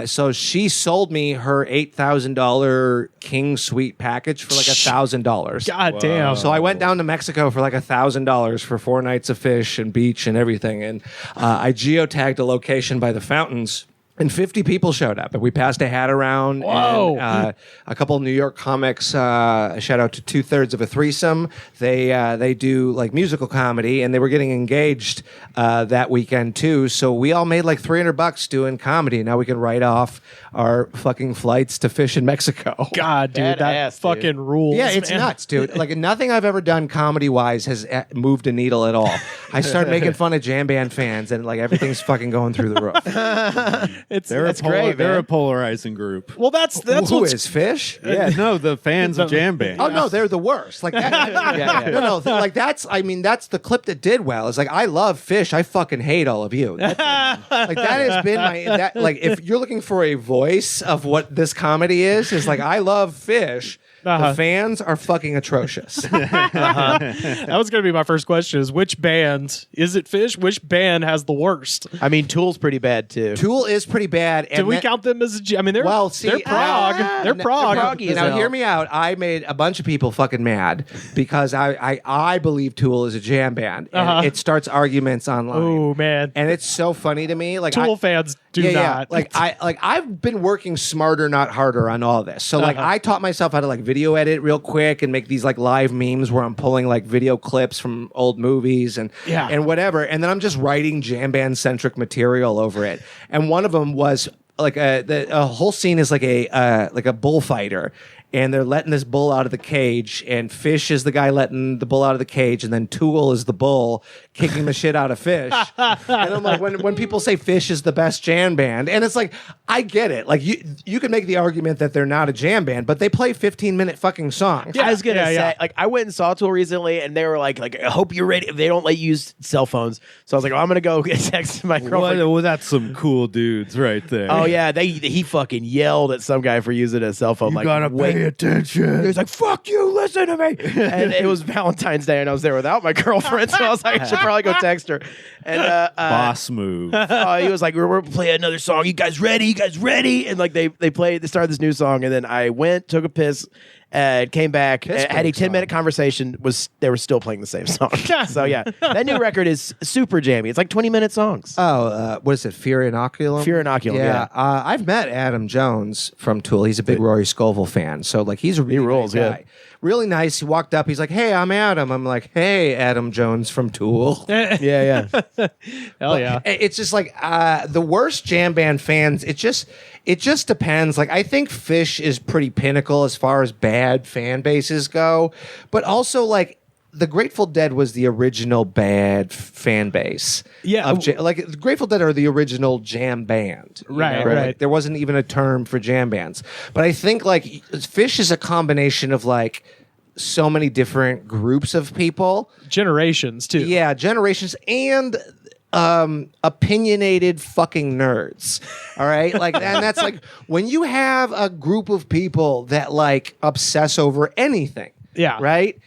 So she sold me her $8,000 King Suite package for like $1,000. God damn. So I went down to Mexico for like $1,000 for 4 nights of Phish and beach and everything. And I geotagged a location by the fountains. And 50 people showed up, and we passed a hat around. Whoa. And, a couple of New York comics, shout out to 2/3 of a Threesome. They do like musical comedy, and they were getting engaged that weekend too. So we all made like $300 doing comedy. Now we can write off our fucking flights to Phish in Mexico. God, dude, that Badass, dude. fucking rules. Yeah, it's man. nuts, dude. Like nothing I've ever done comedy-wise has moved a needle at all. I started making fun of jam band fans, and like everything's fucking going through the roof. That's great, They're man. a polarizing group. Well, that's Who what's is Phish? Yeah, no, the fans of jam band. Oh no, they're the worst. Like that, no, like that's. I mean, that's the clip that did well. It's like I love Phish. I fucking hate all of you. Like that has been my that. Like if you're looking for a voice of what this comedy is like I love Phish. The fans are fucking atrocious. That was going to be my first question: is which band is it? Phish? Which band has the worst? I mean, Tool's pretty bad too. Tool is pretty bad. Do we count them as? I mean, they're they're prog. They're prog. proggy as Now, hell. hear me out. I made a bunch of people fucking mad because I believe Tool is a jam band, and it starts arguments online. Oh man, And it's so funny to me. Like Tool fans do not. Like I've been working smarter, not harder on all this. So like I taught myself how to like video edit real quick and make these like live memes where I'm pulling like video clips from old movies and whatever. And then I'm just writing jam band centric material over it. And one of them was like a whole scene is like a bullfighter. And they're letting this bull out of the cage, and Phish is the guy letting the bull out of the cage, and then Tool is the bull kicking the shit out of Phish. And I'm like, when people say Phish is the best jam band, and it's like, I get it. Like you can make the argument that they're not a jam band, but they play 15-minute fucking songs. I was gonna say, like, I went and saw Tool recently, and they were like, I hope you're ready. They don't let you use cell phones, so I was like, I'm gonna go get text my girlfriend. Well, that's some cool dudes right there. Oh yeah, he fucking yelled at some guy for using a cell phone. You like, gotta pay attention. He was like, "Fuck you, listen to me." And it was Valentine's Day, and I was there without my girlfriend, so I was like, I should probably go text her. And Boss move. he was like, "We're playing another song. You guys ready? You guys ready?" And like they started this new song, and then I went, took a piss, came back, had a 10-minute conversation. They were still playing the same song. So yeah, that new record is super jammy. It's like 20-minute songs. Oh, what is it? Fear Inoculum? Fear Inoculum, yeah. I've met Adam Jones from Tool. He's a big Rory Scovel fan. So, like, he's a really rules, great guy. Really nice. He walked up. He's like, "Hey, I'm Adam." I'm like, "Hey, Adam Jones from Tool." yeah. Hell yeah. It's just like the worst jam band fans. It just depends. Like, I think Phish is pretty pinnacle as far as bad fan bases go, but also like the Grateful Dead was the original bad fan base. Yeah, like the Grateful Dead are the original jam band. Right, know? right. Like, there wasn't even a term for jam bands, but I think like Phish is a combination of like so many different groups of people, generations too. yeah, generations and opinionated fucking nerds. All right. Like, and that's like when you have a group of people that like obsess over anything. Yeah. Right.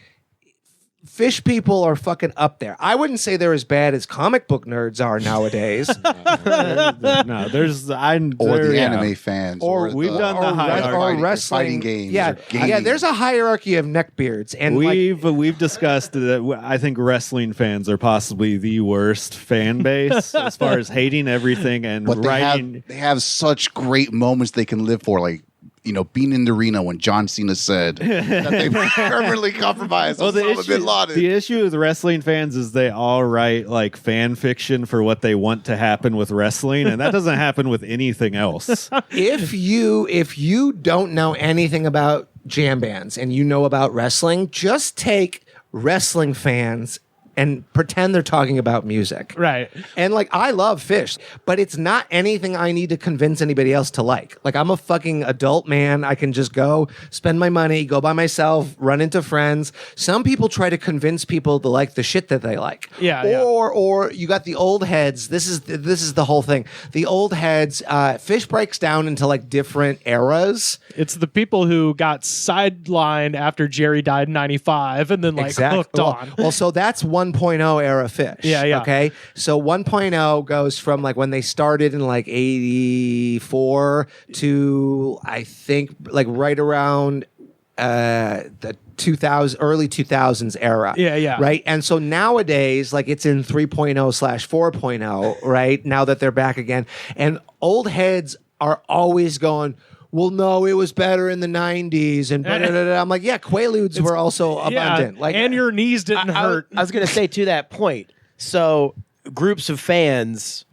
Phish people are fucking up there. I wouldn't say they're as bad as comic book nerds are nowadays. No, there's the anime fans, or we've done the hierarchy. or wrestling fighting games. Yeah, or gaming. There's a hierarchy of neckbeards, and We've discussed that. I think wrestling fans are possibly the worst fan base as far as hating everything and But writing. they have such great moments they can live for, like, you know, being in the arena when John Cena said that they permanently compromised Osama bin Laden. The issue with wrestling fans is they all write like fan fiction for what they want to happen with wrestling, and that doesn't happen with anything else. if you don't know anything about jam bands and you know about wrestling, just take wrestling fans and pretend they're talking about music. Right. And like, I love Phish, but it's not anything I need to convince anybody else to like. Like, I'm a fucking adult man. I can just go spend my money, go by myself, run into friends. Some people try to convince people to like the shit that they like. Yeah. Or you got the old heads. This is the whole thing. The old heads, Phish breaks down into like different eras. It's the people who got sidelined after Jerry died in 95 and then like hooked on. Well, so that's 1.0 era Phish. Yeah. Okay. So 1.0 goes from like when they started in like 84 to I think like right around the 2000 early 2000s era. Yeah. Right. And so nowadays, like it's in 3.0/4.0, right? Now that they're back again. And old heads are always going, well, no, it was better in the 90s. And I'm like, yeah, Quaaludes were also abundant. Like, and your knees didn't hurt. I was going to say to that point. So groups of fans,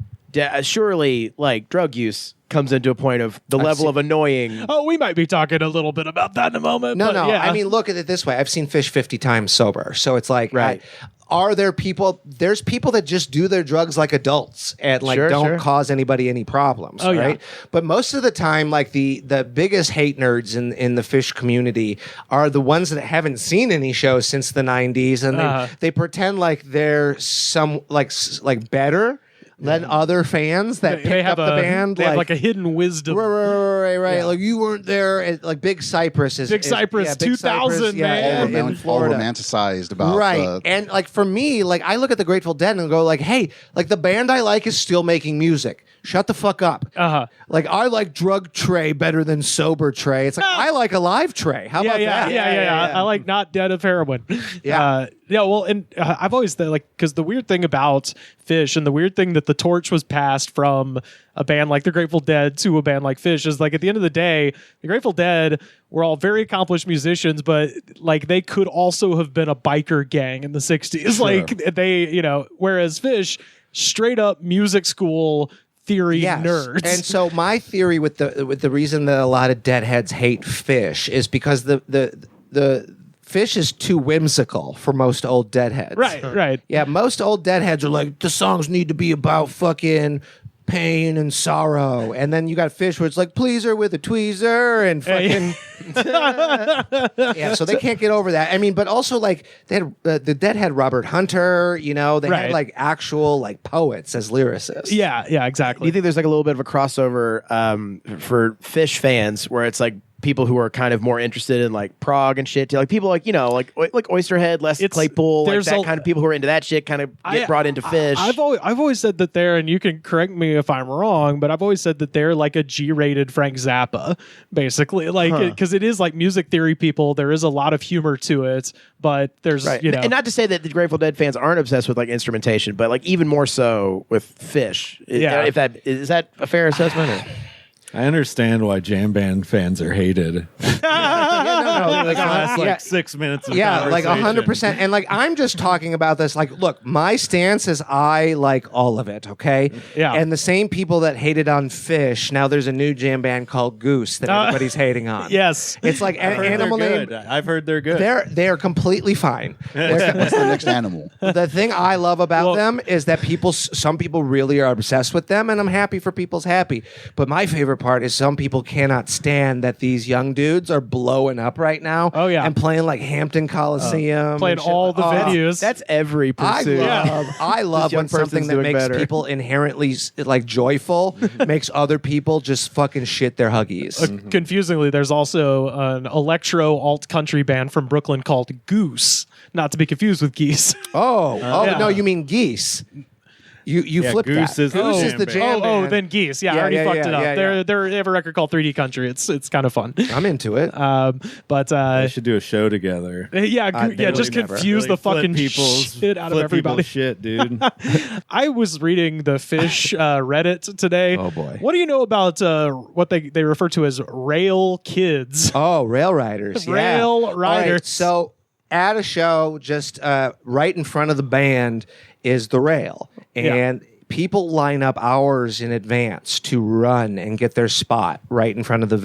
surely like drug use comes into a point of the level of annoying. Oh, we might be talking a little bit about that in a moment. No. Yeah. I mean, look at it this way. I've seen Phish 50 times sober. So it's like, right. Are there people? There's people that just do their drugs like adults and like don't cause anybody any problems, right? Yeah. But most of the time, like the biggest hate nerds in the Phish community are the ones that haven't seen any shows since the 90s, and they pretend like they're some like better. than other fans that picked up the band. They have like a hidden wisdom. Right. Yeah. Like you weren't there. Like Big Cypress is Big Cypress, 2000, man. in Florida. All romanticized about Right. And like for me, like I look at the Grateful Dead and go like, hey, like the band I like is still making music. Shut the fuck up. Like I like Drug Trey better than Sober Trey. It's like I like Alive Trey. How about that? Yeah. I like Not Dead of Heroin. Yeah. Well, and I've always because the weird thing about Phish and the weird thing that the torch was passed from a band like the Grateful Dead to a band like Phish is like at the end of the day, the Grateful Dead were all very accomplished musicians, but like they could also have been a biker gang in the 60s. Sure. Like they, whereas Phish, straight up music school theory nerds. And so my theory with the reason that a lot of Deadheads hate Phish is because the Phish is too whimsical for most old Deadheads. Right. Yeah, most old Deadheads are like, the songs need to be about fucking pain and sorrow. And then you got Phish where it's like, pleaser with a tweezer and fucking... Yeah, so they can't get over that. I mean, but also like they had the Dead had Robert Hunter, they had like actual like poets as lyricists. Yeah, exactly. Do you think there's like a little bit of a crossover for Phish fans where it's like people who are kind of more interested in like prog and shit, like people like like Oysterhead, Les Claypool, like that kind of people who are into that shit kind of get brought into Phish. I've always said that they're, and you can correct me if I'm wrong, but I've always said that they're like a G-rated Frank Zappa, basically, like because it is like music theory people. There is a lot of humor to it, but there's and not to say that the Grateful Dead fans aren't obsessed with like instrumentation, but like even more so with Phish. Yeah, if that is that a fair assessment? Or? I understand why jam band fans are hated. Like 6 minutes of like conversation. 100%. And like I'm just talking about this. Like, look, my stance is I like all of it. Okay. Yeah. And the same people that hated on Phish, now there's a new jam band called Goose that everybody's hating on. Yes. It's like an animal name. I've heard they're good. They're completely fine. What's the next animal? The thing I love about them is that some people really are obsessed with them, and I'm happy for people's happy. But my favorite part is some people cannot stand that these young dudes are blowing up right now. Oh, yeah. And playing like Hampton Coliseum. Playing all the venues. That's every pursuit. I love when something that makes people inherently like joyful makes other people just fucking shit their huggies. Confusingly, there's also an electro alt country band from Brooklyn called Goose, not to be confused with Geese. No, you mean Geese. You flipped Goose that. is Goose is the jam band. Then Geese. Yeah, I already fucked it up. They have a record called 3D Country. It's kind of fun. I'm into it. But they should do a show together. Just confuse the fucking shit out of everybody. Shit, dude. I was reading the Phish Reddit today. Oh boy. What do you know about what they refer to as rail kids? Oh, rail riders. Rail riders. All right, so at a show, just right in front of the band is the rail. And people line up hours in advance to run and get their spot right in front of the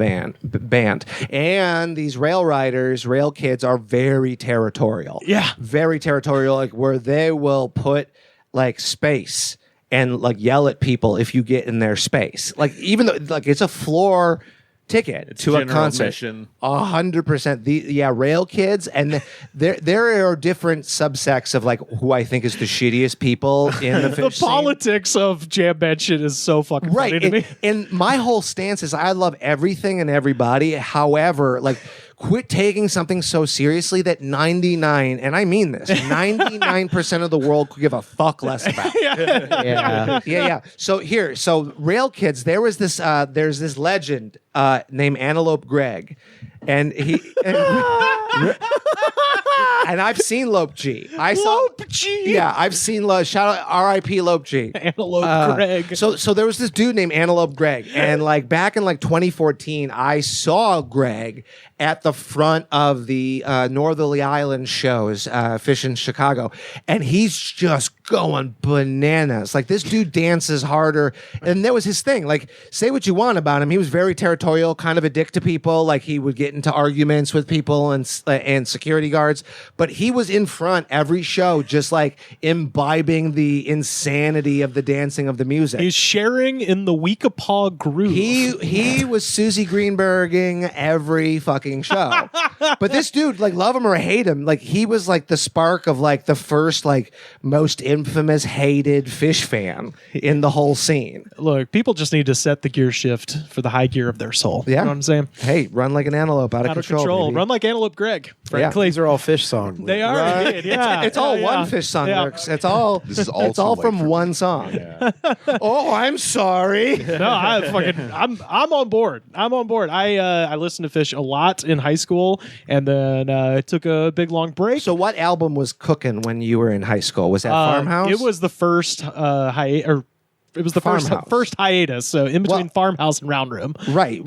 band. And these rail riders, rail kids, are very territorial. Yeah. Very territorial, like where they will put like space and like yell at people if you get in their space. Like even though like it's a floor ticket to a concert. 100%. Rail kids, and there are different subsects of like who I think is the shittiest people in the Phish scene. Politics of jam band shit is so fucking funny to me. And my whole stance is I love everything and everybody. However, like quit taking something so seriously that 99, and I mean this, 99% of the world could give a fuck less about. Yeah. So rail kids, there's this legend named Antelope Greg, and and I've seen Lope G. Lope G. Yeah, I've seen shout out R.I.P. Lope G. Antelope Greg. So there was this dude named Antelope Greg, and like back in like 2014, I saw Greg at the front of the Northerly Island shows, Phish in Chicago, and he's just going bananas. Like this dude dances harder, and that was his thing. Like say what you want about him, he was very territorial, kind of a dick to people. Like he would get into arguments with people and security guards, but he was in front every show, just like imbibing the insanity of the dancing of the music. He's sharing in the Weekapaw groove. He was Susie Greenberging every fucking show. But this dude, like love him or hate him, like he was like the spark of like the first like most infamous hated Phish fan in the whole scene. Look, people just need to set the gear shift for the high gear of their soul. Yeah. You know what I'm saying? Hey, run like an antelope, out of control. baby. Run like Antelope Greg. Yeah. These are all Phish songs. They are. Right. Indeed, yeah. It's all Yeah, one yeah. Phish song, Yeah. Works. It's all. This is all It's all too late from for one song. Oh, I'm sorry. No, I'm on board. I'm on board. I listened to Phish a lot in high school, and then took a big long break. So, what album was cooking when you were in high school? Was that Farmhouse? It was the first It was the Farmhouse. first hiatus. So in between Farmhouse and Round Room. Right.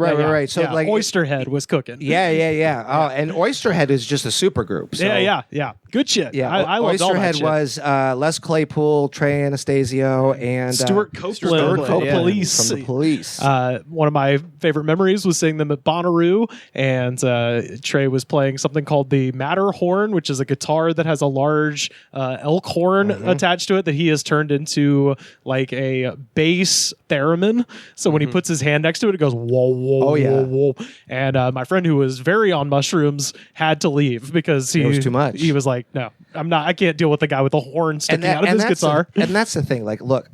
So yeah. like Oysterhead was cooking. Yeah. Oh, and Oysterhead is just a super group. So. Yeah. Good shit. Yeah, I loved all that Oysterhead shit. was Les Claypool, Trey Anastasio, and Stuart Copeland from the Police. From the Police. One of my favorite memories was seeing them at Bonnaroo, and Trey was playing something called the Matterhorn, which is a guitar that has a large elk horn attached to it that he has turned into like a bass theremin. So when he puts his hand next to it, it goes whoa, whoa, whoa, whoa. And my friend who was very on mushrooms had to leave because it was too much. He was like, no, I'm not. I can't deal with the guy with the horn sticking out of his guitar. And that's the thing. Like, look,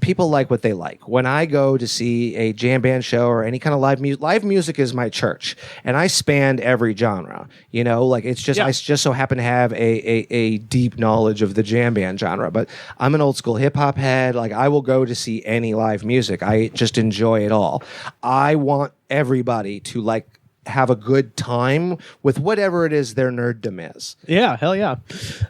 people like what they like. When I go to see a jam band show or any kind of live music is my church, and I span every genre. You know, like it's just I just so happen to have a deep knowledge of the jam band genre. But I'm an old school hip hop head. Like I will go to see any live music. I just enjoy it all. I want everybody to like have a good time with whatever it is their nerddom is. Yeah, hell yeah.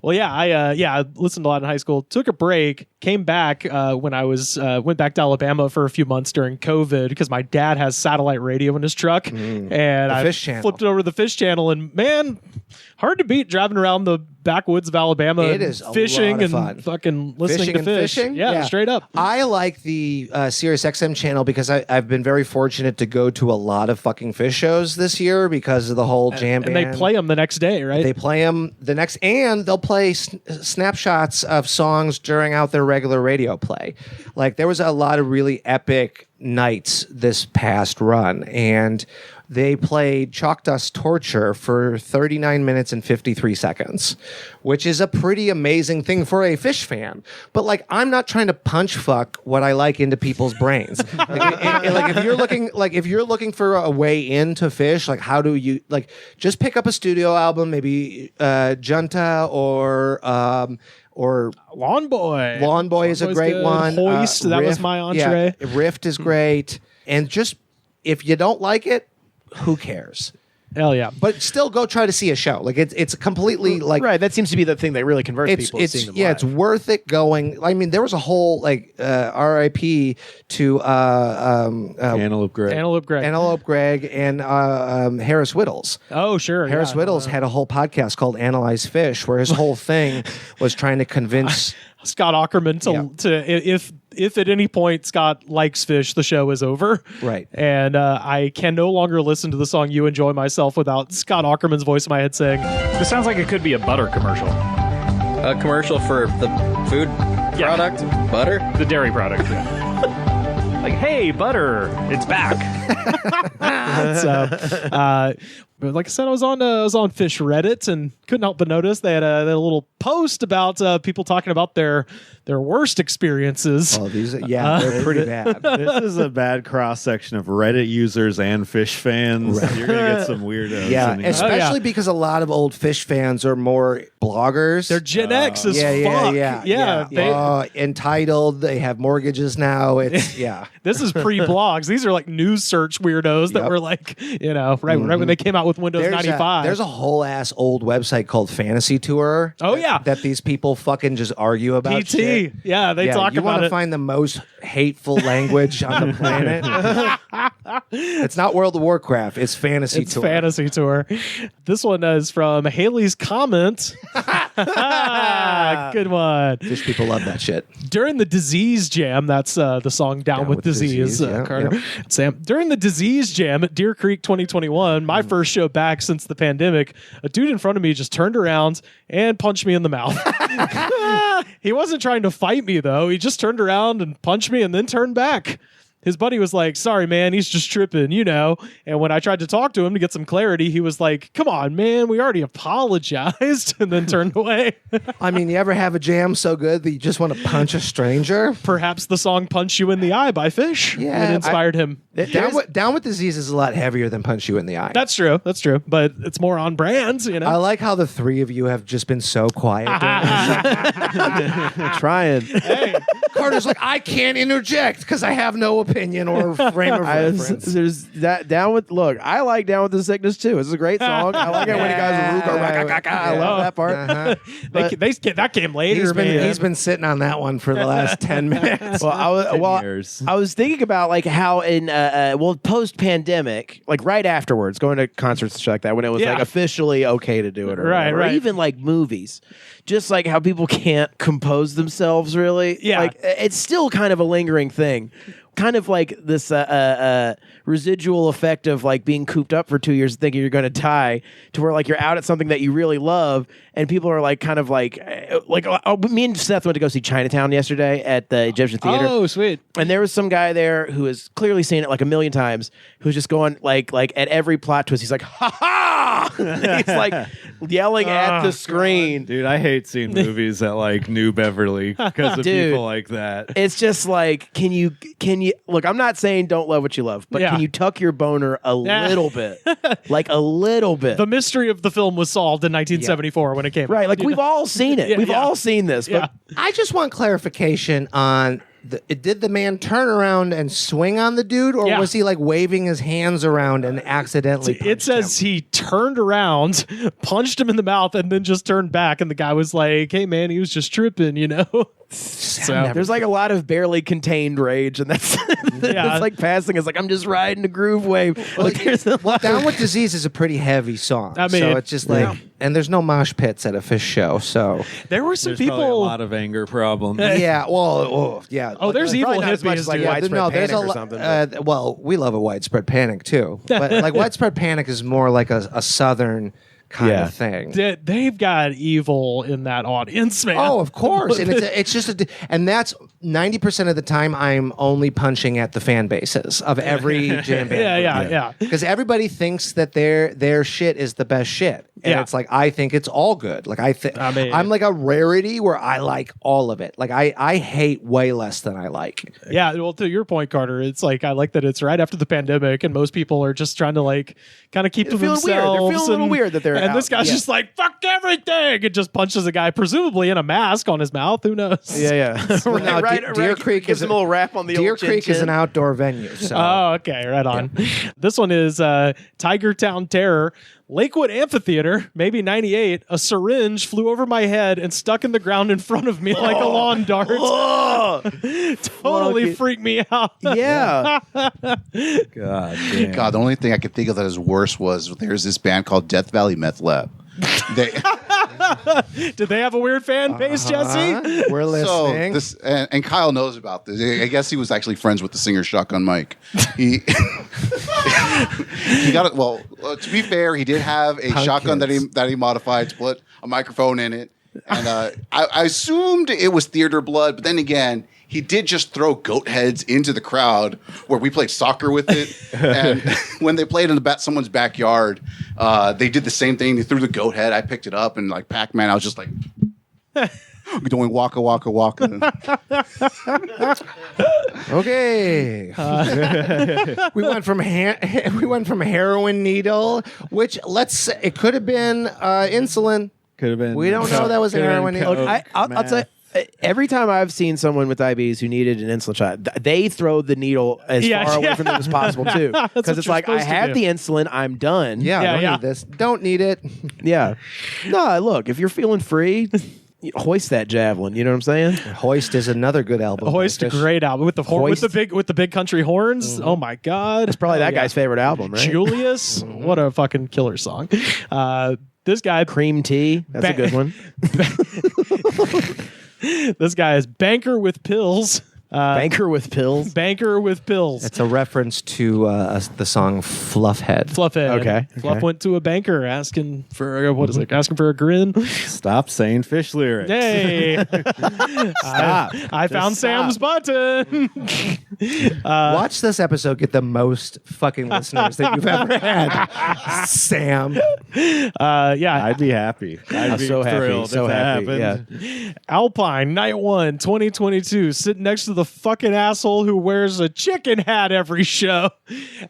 Well, yeah, I listened a lot in high school. Took a break, came back when I was went back to Alabama for a few months during COVID because my dad has satellite radio in his truck, and I Phish channel. flipped it over to the Phish channel, and man, hard to beat driving around the backwoods of Alabama. It and is a fishing lot of and fun. fucking listening Fishing to and Phish. fishing? Yeah, straight up. I like the Sirius XM channel because I've been very fortunate to go to a lot of fucking Phish shows this year because of the whole jam And band. they play them the next day, right? They play them the next, and they'll play snapshots of songs during out their regular radio play. Like there was a lot of really epic nights this past run, and they played Chalk Dust Torture for 39 minutes and 53 seconds, which is a pretty amazing thing for a Phish fan. But like, I'm not trying to punch fuck what I like into people's brains. Like if you're looking for a way into Phish, like how do you like just pick up a studio album, maybe Junta or Lawn Boy. Lawn Boy is a Boy's great good. one. Hoist, that was my entree. Yeah, Rift is great. And just if you don't like it, who cares? Hell yeah. But still go try to see a show. Like it's completely like right. That seems to be the thing that really converts it's people. Seeing them it's live. worth it going. I mean, there was a whole like RIP to Antelope Greg. Antelope Greg. and Harris Whittles. Oh, sure. Harris yeah. Whittles had a whole podcast called Analyze Phish, where his whole thing was trying to convince Scott Aukerman to if at any point Scott likes Phish, the show is over. Right. And I can no longer listen to the song You Enjoy Myself without Scott Aukerman's voice in my head saying, This sounds like it could be a butter commercial. A commercial for the food product? Butter? The dairy product. Yeah. Like, hey, butter, it's back. so, but like I said, I was on Phish Reddit and couldn't help but notice they had a little post about people talking about their worst experiences. oh, these they're pretty bad. This is a bad cross section of Reddit users and Phish fans. You're gonna get some weirdos. Yeah, in here. especially because a lot of old Phish fans are more bloggers. They're Gen X as fuck. Yeah. Entitled. They have mortgages now. It's This is pre-blogs. These are like news search weirdos that Yep. were like, right when they came out with Windows 95. There's a whole ass old website called Fantasy Tour. Oh, yeah. that these people fucking just argue about. PT. Shit. Yeah, they talk you about want to it. find the most hateful language on the planet. It's not World of Warcraft. It's Fantasy It's Tour. Fantasy Tour. This one is from Haley's comment. Good one. Fish people love that shit. During the Disease Jam, that's the song Down with Disease, yeah, Carter. yep. Sam, during the Disease Jam at Deer Creek 2021, my first show back since the pandemic, a dude in front of me just turned around and punched me in the mouth. He wasn't trying to fight me, though. He just turned around and punched me and then turned back. his buddy was like, sorry, man, he's just tripping, you know. And when I tried to talk to him to get some clarity, he was like, come on, man, we already apologized, and then turned away. I mean, you ever have a jam so good that you just want to punch a stranger? Perhaps the song Punch You in the Eye by Phish it inspired him. Down with Disease is a lot heavier than Punch You in the Eye. That's true. But it's more on brand, you know. I like how the three of you have just been so quiet. Trying. Hey, Carter's like, I can't interject because I have no opinion or frame of reference. There's that Down with. Look, I like Down with the Sickness too. It's a great song. I like it when the guys with Luke go. I love that part. that came later. He's been sitting on that one for the last 10 minutes. I was thinking about like how in post pandemic, like right afterwards, going to concerts and shit like that, when it was like officially okay to do it, or even like movies, just like how people can't compose themselves really. Yeah, like it's still kind of a lingering thing. Kind of like this residual effect of like being cooped up for 2 years and thinking you're going to die, to where like you're out at something that you really love and people are like kind of like me and Seth went to go see Chinatown yesterday at the Egyptian Theater. Oh, sweet. And there was some guy there who has clearly seen it like a million times, who's just going like at every plot twist he's like, ha ha. He's like yelling at the screen. Dude, I hate seeing movies at like New Beverly because of people like that. It's just like, can you look, I'm not saying don't love what you love, but can you tuck your boner a little bit? Like a little bit. The mystery of the film was solved in 1974 when it came out. Right, like we've all seen it. We've all seen this. But I just want clarification on did the man turn around and swing on the dude, or was he like waving his hands around and accidentally punched It says him? he turned around, punched him in the mouth, and then just turned back, and the guy was like, hey man, he was just tripping, you know. So there's like a lot of barely contained rage, and that's it's like passing. It's like, I'm just riding a groove wave. Like, there's a lot Down with Disease is a pretty heavy song. I mean, so it's just like, and there's no mosh pits at a Phish show, so there were some There's people. probably a lot of anger problems. yeah. Well, yeah. Oh, there's evil not as much hippies. as, like, dude. Widespread no, there's Panic a or something, well, we love a Widespread Panic too, but like Widespread Panic is more like a southern kind of thing. They've got evil in that audience, man. Oh, of course, and it's just and that's 90% of the time I'm only punching at the fan bases of every jam band. Yeah. Because everybody thinks that their shit is the best shit, and it's like, I think it's all good. Like I'm like a rarity where I like all of it. Like I hate way less than I like. Yeah, well, to your point, Carter, it's like I like that it's right after the pandemic, and most people are just trying to like kind of keep to feeling themselves. weird. They're feeling a little weird that they're and out. this guy's just like, fuck everything, and just punches a guy, presumably in a mask on his mouth. Who knows? Yeah. Well, now, Deer Creek gives is him a little rap on the Deer old Creek is chin-chin. an outdoor venue. So. Oh, okay, right on. This one is Tiger Town Terror. Lakewood Amphitheater, maybe 98, a syringe flew over my head and stuck in the ground in front of me like a lawn dart. Totally freaked me out. Yeah. God damn. God, the only thing I could think of that is worse was there's this band called Death Valley Meth Lab. They, Did they have a weird fan base, Jesse? We're listening. So this, and Kyle knows about this. I guess he was actually friends with the singer Shotgun Mike. He got it. Well, to be fair, he did have a shotgun that he modified to put a microphone in it, and I assumed it was theater blood, but then again, he did just throw goat heads into the crowd where we played soccer with it. And when they played in someone's backyard, they did the same thing. They threw the goat head. I picked it up, and like Pac-Man, I was just like doing waka waka waka. Okay. We went from heroin needle, which it could have been insulin. Could have been. We don't know that was heroin needle. I'll tell you. Every time I've seen someone with diabetes who needed an insulin shot, they throw the needle as far away from them as possible too, because it's like, I had the insulin, I'm done. Yeah, don't need this. Don't need it. Yeah. No, look, if you're feeling free, hoist that javelin. You know what I'm saying? Hoist is another good album. Hoist, a great album with the Hoist. with the big country horns. Oh my god, It's probably that guy's favorite album, right? Julius. What a fucking killer song. This guy, Cream Tea. That's a good one. this guy is Banker with Pills. Banker with Pills. Banker with Pills. It's a reference to the song Fluffhead. Fluffhead. Okay. Fluff went to a banker asking for what is it? Asking for a grin. Stop saying Phish lyrics. Hey, Stop. I found stop. Sam's button. Watch this episode get the most fucking listeners that you've ever had, Sam. I'd be happy. I'd be so happy, thrilled so if that happy, happened. Alpine, night 1, 2022, sitting next to the fucking asshole who wears a chicken hat every show.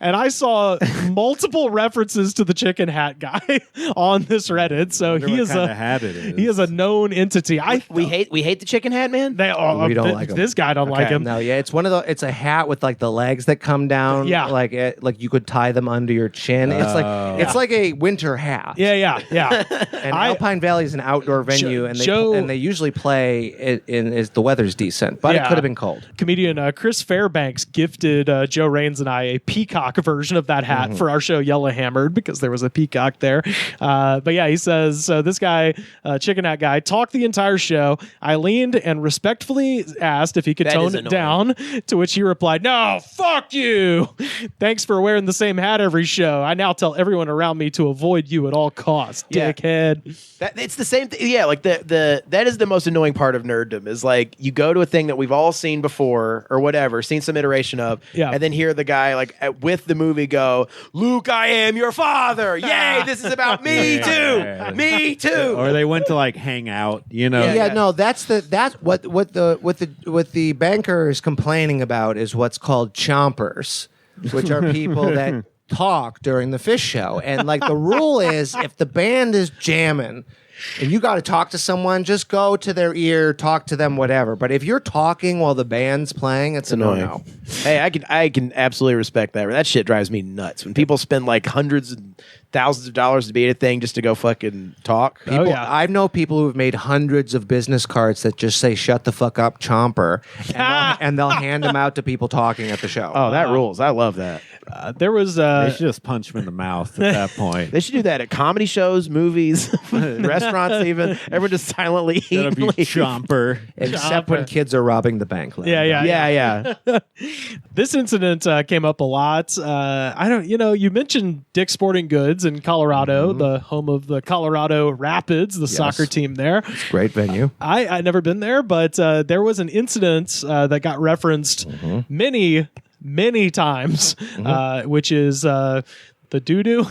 And I saw multiple references to the chicken hat guy on this Reddit. So Wonder he what is kind of hat it is. he is a known entity. We hate the chicken hat man. They are, We don't like him. This guy don't like him. No, yeah, it's one of the. It's a hat with like the legs that come down. Yeah. like you could tie them under your chin. It's like a winter hat. Yeah. And Alpine Valley is an outdoor venue, and they usually play is the weather's decent, but it could have been cold. Comedian Chris Fairbanks gifted Joe Raines and I a peacock version of that hat for our show Yellowhammered because there was a peacock there. But yeah, he says, this guy, chicken hat guy, talked the entire show. I leaned and respectfully asked if he could tone it down, to which he replied, "No, fuck you. Thanks for wearing the same hat every show. I now tell everyone around me to avoid you at all costs, dickhead." It's the same thing. Yeah, like that is the most annoying part of nerddom is like you go to a thing that we've all seen before or whatever, seen some iteration of, and then hear the guy like with the movie go, "Luke, I am your father. Yay, this is about me too. Me too." Or they went to like hang out, No, that's what the banker is complaining about is what's called chompers, which are people that talk during the Phish show. And like the rule is if the band is jamming and you got to talk to someone, just go to their ear, talk to them, whatever. But if you're talking while the band's playing, it's annoying. No. Hey, I can absolutely respect that. That shit drives me nuts when people spend like hundreds and thousands of dollars to be at a thing just to go fucking talk. I know people who've made hundreds of business cards that just say "shut the fuck up, chomper," and they'll hand them out to people talking at the show. Oh, that rules. I love that. There was they should just punch him in the mouth at that point. They should do that at comedy shows, movies, restaurants, even. Everyone just silently eat. Chomper. Except when kids are robbing the bank. Yeah. This incident came up a lot. You mentioned Dick's Sporting Goods in Colorado, the home of the Colorado Rapids, the soccer team there. Great venue. I'd never been there, but there was an incident that got referenced many times, which is the doo-doo.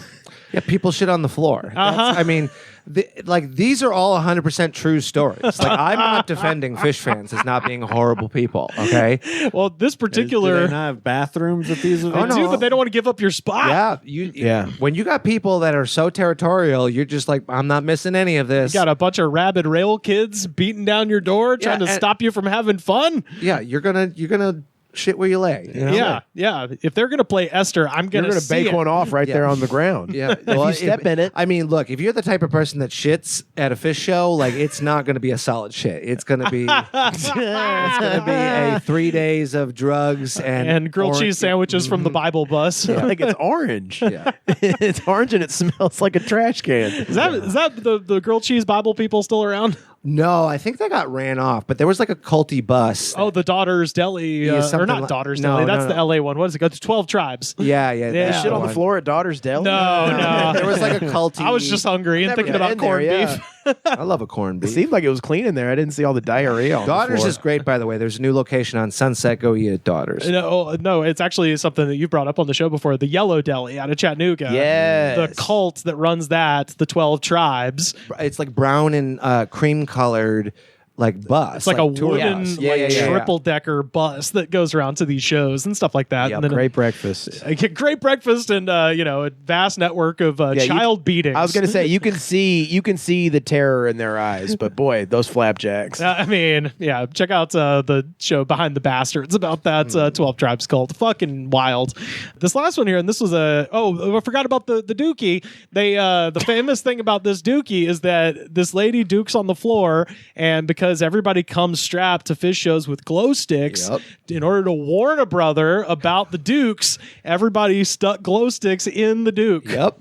Yeah, people shit on the floor. I mean, these are all 100% true stories. Like, I'm not defending Phish fans as not being horrible people, okay? Well, this particular... Do they not have bathrooms at these events? They do, but they don't want to give up your spot. When you got people that are so territorial, you're just like, I'm not missing any of this. You got a bunch of rabid rail kids beating down your door trying to stop you from having fun. Yeah, you're gonna shit where you lay. You know? Yeah. If they're gonna play Esther, I'm gonna bake one off right there on the ground. Yeah, well, if you step in it. I mean, look, if you're the type of person that shits at a Phish show, like it's not gonna be a solid shit. It's gonna be a 3 days of drugs and grilled cheese sandwiches from the Bible bus. Like it's orange. It's orange and it smells like a trash can. Is that the grilled cheese Bible people still around? No, I think they got ran off, but there was like a culty bus. Oh, the Daughter's Deli, or not Daughter's Deli. That's the LA one. What is it? Go to 12 Tribes. Yeah. Shit on the floor at Daughter's Deli. No. There was like a culty. I was just hungry and thinking about corned beef. I love a corned beef. It seemed like it was clean in there. I didn't see all the diarrhea on Daughters the floor. is great, by the way. There's a new location on Sunset. Go eat at Daughters. No, it's actually something that you brought up on the show before. The Yellow Deli out of Chattanooga. Yes. The cult that runs the 12 Tribes. It's like brown and cream colored. Like bus. It's like a wooden triple decker bus that goes around to these shows and stuff like that. Yeah, and then great breakfast. Great breakfast and a vast network of child beatings. I was going to say you can see the terror in their eyes, but boy, those flapjacks. Check out the show Behind the Bastards about that 12 Tribes cult. Fucking wild. This last one here, and this was I forgot about the dookie. They the famous thing about this dookie is that this lady dukes on the floor, and because everybody comes strapped to Phish shows with glow sticks, in order to warn a brother about the dukes, everybody stuck glow sticks in the duke. Yep.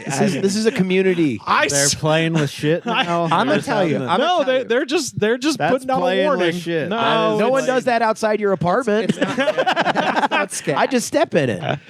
This is a community. They're playing with shit now. I'm gonna tell you. They're just putting out a warning. Shit. No one does that outside your apartment. It's not scary. I just step in it.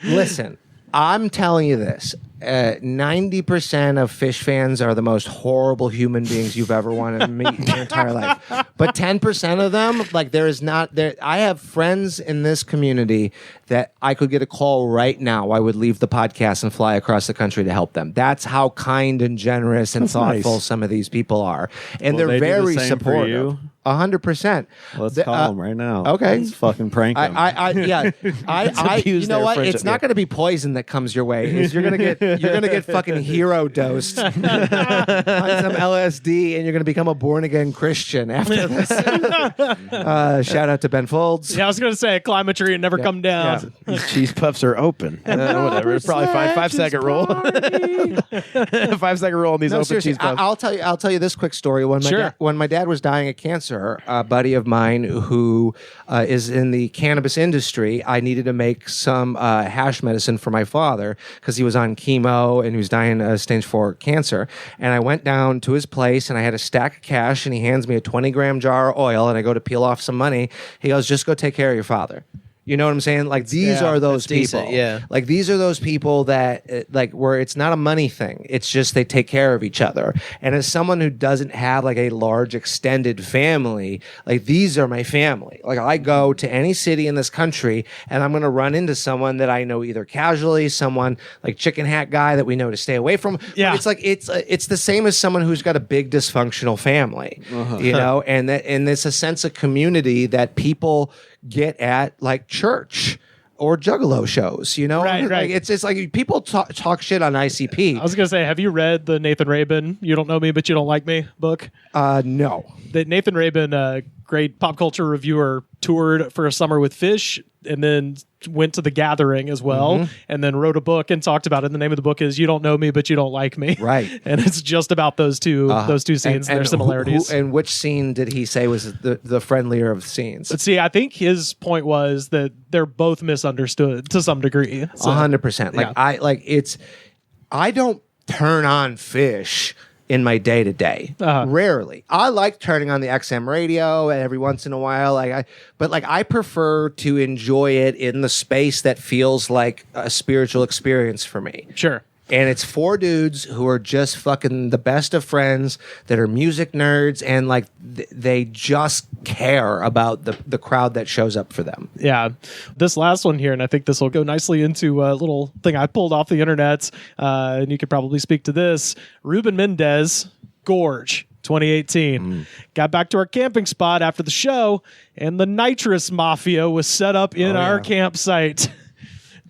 Listen, I'm telling you this. 90% of Phish fans are the most horrible human beings you've ever wanted to meet in your entire life. But 10% of them, like there is not there. I have friends in this community that I could get a call right now. I would leave the podcast and fly across the country to help them. That's how kind and generous and thoughtful some of these people are, and Will they're they do the very same for supportive. you? 100%. Let's call him right now. Okay. Let's fucking prank him. You abuse know their what? friendship, It's not going to be poison that comes your way. You're gonna get fucking hero dosed on some LSD, and you're gonna become a born again Christian after this. Shout out to Ben Folds. Yeah, I was going to say, climb a tree and never come down. These cheese puffs are open. Whatever. It's probably fine. 5-second rule. 5-second rule on these No, open seriously, cheese puffs. I'll tell you this quick story. When my dad was dying of cancer, a buddy of mine who is in the cannabis industry, I needed to make some hash medicine for my father because he was on chemo and he was dying of stage 4 cancer. And I went down to his place and I had a stack of cash, and he hands me a 20-gram jar of oil, and I go to peel off some money. He goes, "Just go take care of your father." You know what I'm saying? Like these are those people. decent, yeah. Like these are those people that like where it's not a money thing. It's just they take care of each other. And as someone who doesn't have like a large extended family, like these are my family. Like I go to any city in this country and I'm going to run into someone that I know either casually, someone like chicken hat guy that we know to stay away from. Yeah. But it's like it's the same as someone who's got a big dysfunctional family, you know, and it's a sense of community that people get at like church or juggalo shows, you know? Right. Like, it's like people talk shit on ICP. I was going to say, have you read the Nathan Rabin "You Don't Know Me, But You Don't Like Me" book? No. That Nathan Rabin, great pop culture reviewer, toured for a summer with Phish and then went to The Gathering as well, and then wrote a book and talked about it. And the name of the book is "You Don't Know Me, But You Don't Like Me." Right. And it's just about those two scenes and their similarities. And which scene did he say was the friendlier of scenes? But see, I think his point was that they're both misunderstood to some degree. So, 100%. Like I don't turn on Phish in my day to day. Rarely. I like turning on the XM radio every once in a while. But I prefer to enjoy it in the space that feels like a spiritual experience for me. Sure. And it's 4 dudes who are just fucking the best of friends that are music nerds, and like they just care about the crowd that shows up for them. Yeah. This last one here, and I think this will go nicely into a little thing I pulled off the internet, and you could probably speak to this. Ruben Mendez, Gorge. 2018. Got back to our camping spot after the show, and the Nitrous Mafia was set up in our campsite.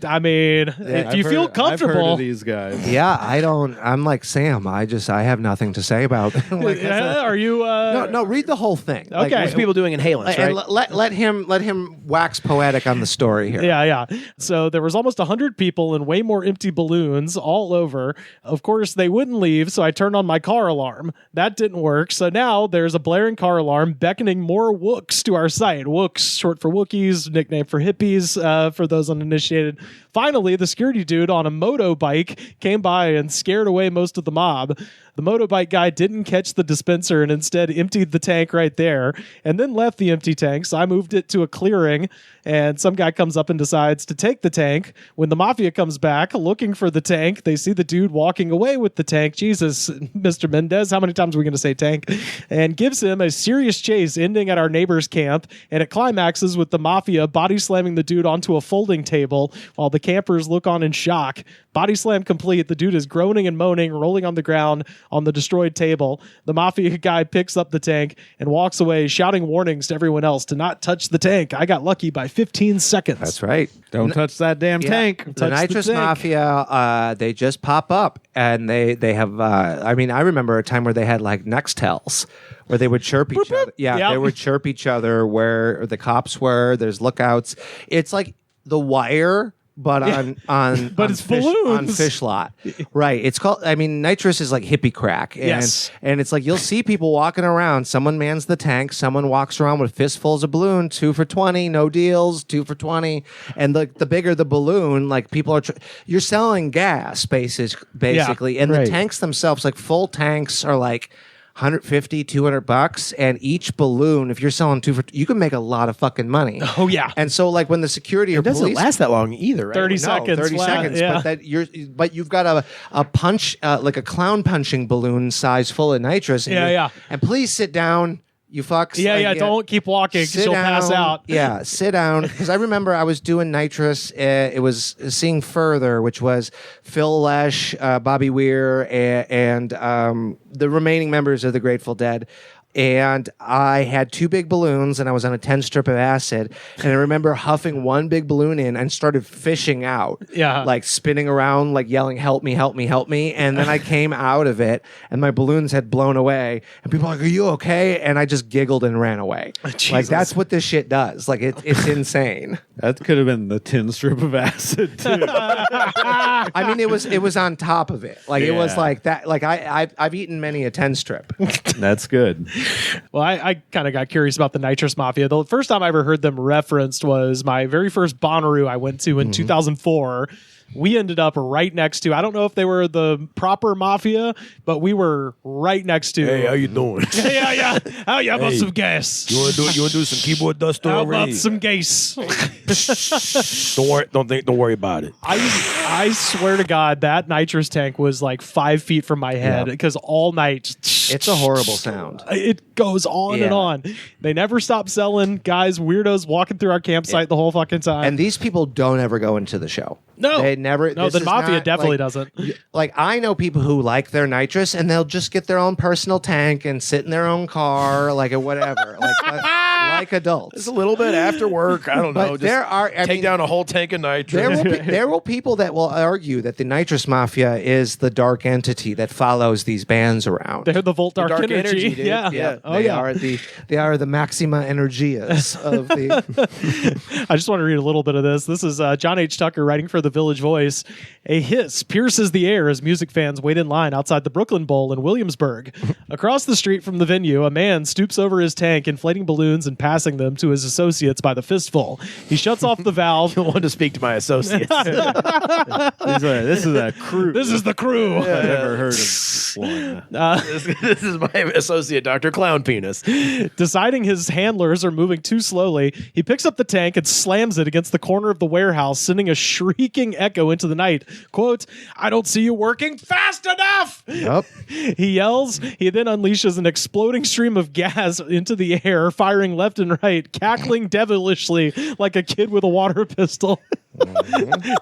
I mean, if you feel comfortable, I've heard of these guys. Yeah, I'm like Sam. I have nothing to say about. Are you? No. Read the whole thing. Okay. Most people doing inhalants, And right? let him wax poetic on the story here. Yeah. So there was almost 100 people and way more empty balloons all over. Of course, they wouldn't leave, so I turned on my car alarm. That didn't work. So now there's a blaring car alarm beckoning more Wooks to our site. Wooks, short for Wookiees, nickname for hippies, for those uninitiated. Finally, the security dude on a moto bike came by and scared away most of the mob. The motorbike guy didn't catch the dispenser and instead emptied the tank right there and then left the empty tank. So I moved it to a clearing, and some guy comes up and decides to take the tank. When the mafia comes back looking for the tank, they see the dude walking away with the tank. Jesus, Mr. Mendez, how many times are we going to say tank? And gives him a serious chase ending at our neighbor's camp. And it climaxes with the mafia body slamming the dude onto a folding table while the campers look on in shock. Body slam complete. The dude is groaning and moaning, rolling on the ground on the destroyed table. The mafia guy picks up the tank and walks away, shouting warnings to everyone else to not touch the tank. I got lucky by 15 seconds. That's right. Don't touch that damn tank. The Nitrous Mafia, they just pop up, and they have. I remember a time where they had like Nextels, where they would chirp each other. Yeah, Yep. they would chirp each other where the cops were. There's lookouts. It's like The Wire. But it's Fish, balloons. on Fish Lot, right? It's called. Nitrous is like hippie crack, and, Yes. and it's like you'll see people walking around. Someone mans the tank. Someone walks around with fistfuls of balloon. 2 for $20, no deals. 2 for $20, and the bigger the balloon, like people are. You're selling gas, basically, and Right. the tanks themselves, like full tanks, are like $150, $200, and each balloon, if you're selling 2 for, you can make a lot of fucking money. Oh yeah. And so like when the security or It doesn't police last that long either, right? 30 no, seconds 30 flat, seconds, yeah. but you've got a punch like a clown punching balloon size full of nitrous. And Yeah. And please sit down. You fucks. Yeah. Don't keep walking because you'll pass out. Yeah, sit down. Because I remember I was doing nitrous. It was Seeing Further, which was Phil Lesh, Bobby Weir, and the remaining members of the Grateful Dead. And I had 2 big balloons, and I was on a 10 strip of acid. And I remember huffing one big balloon in and started fishing out. Yeah. Like spinning around, like yelling, "Help me, help me, help me." And then I came out of it, and my balloons had blown away. And people were like, "Are you okay?" And I just giggled and ran away. Like, that's what this shit does. Like, it's insane. That could have been the 10 strip of acid, too. I mean, it was on top of it. Like, it was Yeah. like that. Like, I've eaten many a 10 strip. That's good. Well, I kind of got curious about the Nitrous Mafia. The first time I ever heard them referenced was my very first Bonnaroo I went to in 2004. We ended up right next to, I don't know if they were the proper Mafia, but we were right next to. Hey, how you doing? yeah. How you about Hey. some gas? You want to do some keyboard dust How already? about some gas? Don't worry about it. I swear to God, that nitrous tank was like 5 feet from my head because all night. It's a horrible sound. It goes on and Yeah. on. They never stop selling guys, weirdos walking through our campsite the whole fucking time. And these people don't ever go into the show. No. They never. No, this the is Mafia not, definitely like, doesn't. Like, I know people who like their nitrous, and they'll just get their own personal tank and sit in their own car, like, or whatever. like adults. It's a little bit after work. I don't know. But there are. I take mean, down a whole tank of nitrous. there will people that will argue that the nitrous mafia is the dark entity that follows these bands around. They're the Volt Dark, dark energy. energy, dude. Yeah. Yeah. Oh, they yeah. are the maxima energias of the. I just want to read a little bit of this. This is John H. Tucker writing for the Village Voice. A hiss pierces the air as music fans wait in line outside the Brooklyn Bowl in Williamsburg. Across the street from the venue, a man stoops over his tank, inflating balloons and passing them to his associates by the fistful. He shuts off the valve. I want to speak to my associates. This is a crew. This is the crew. I've never heard of one. This is my associate, Dr. Clown Penis. Deciding his handlers are moving too slowly, he picks up the tank and slams it against the corner of the warehouse, sending a shrieking echo into the night. Quote, "I don't see you working fast enough!" Yep. He yells. He then unleashes an exploding stream of gas into the air, firing left and right, cackling devilishly like a kid with a water pistol.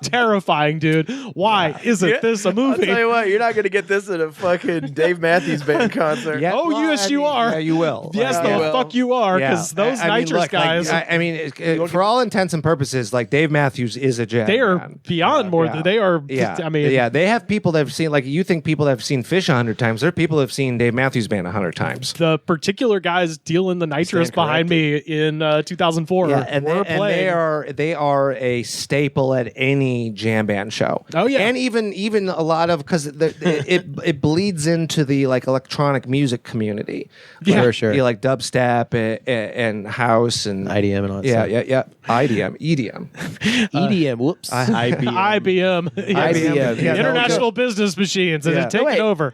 Terrifying, dude. Why isn't this a I'll movie? tell you what, you're not going to get this at a fucking Dave Matthews Band concert. Yeah, Oh, yes, you are. Yeah, you will. Yes, Like, the will. fuck you are, yeah. because those I mean, nitrous look, like, guys, I mean, for all intents and purposes, like Dave Matthews is a jazz. they are man. beyond more. Yeah. They are. Yeah, I mean, yeah, they have people that have seen, like, you think people that have seen Phish 100 times. There are people that have seen Dave Matthews Band 100 times. the particular guys dealing the nitrous Stand behind me in 2004 Yeah, and, were they, and playing. they are a staple at any jam band show. Oh, yeah. and even a lot of, because it bleeds into the, like, electronic music community. Yeah. Like, Sure. you know, like dubstep and house and IDM and all that yeah, stuff. yeah, EDM. EDM, whoops. IBM, IBM, yeah. International Business Machines, and Yeah. it's taken over.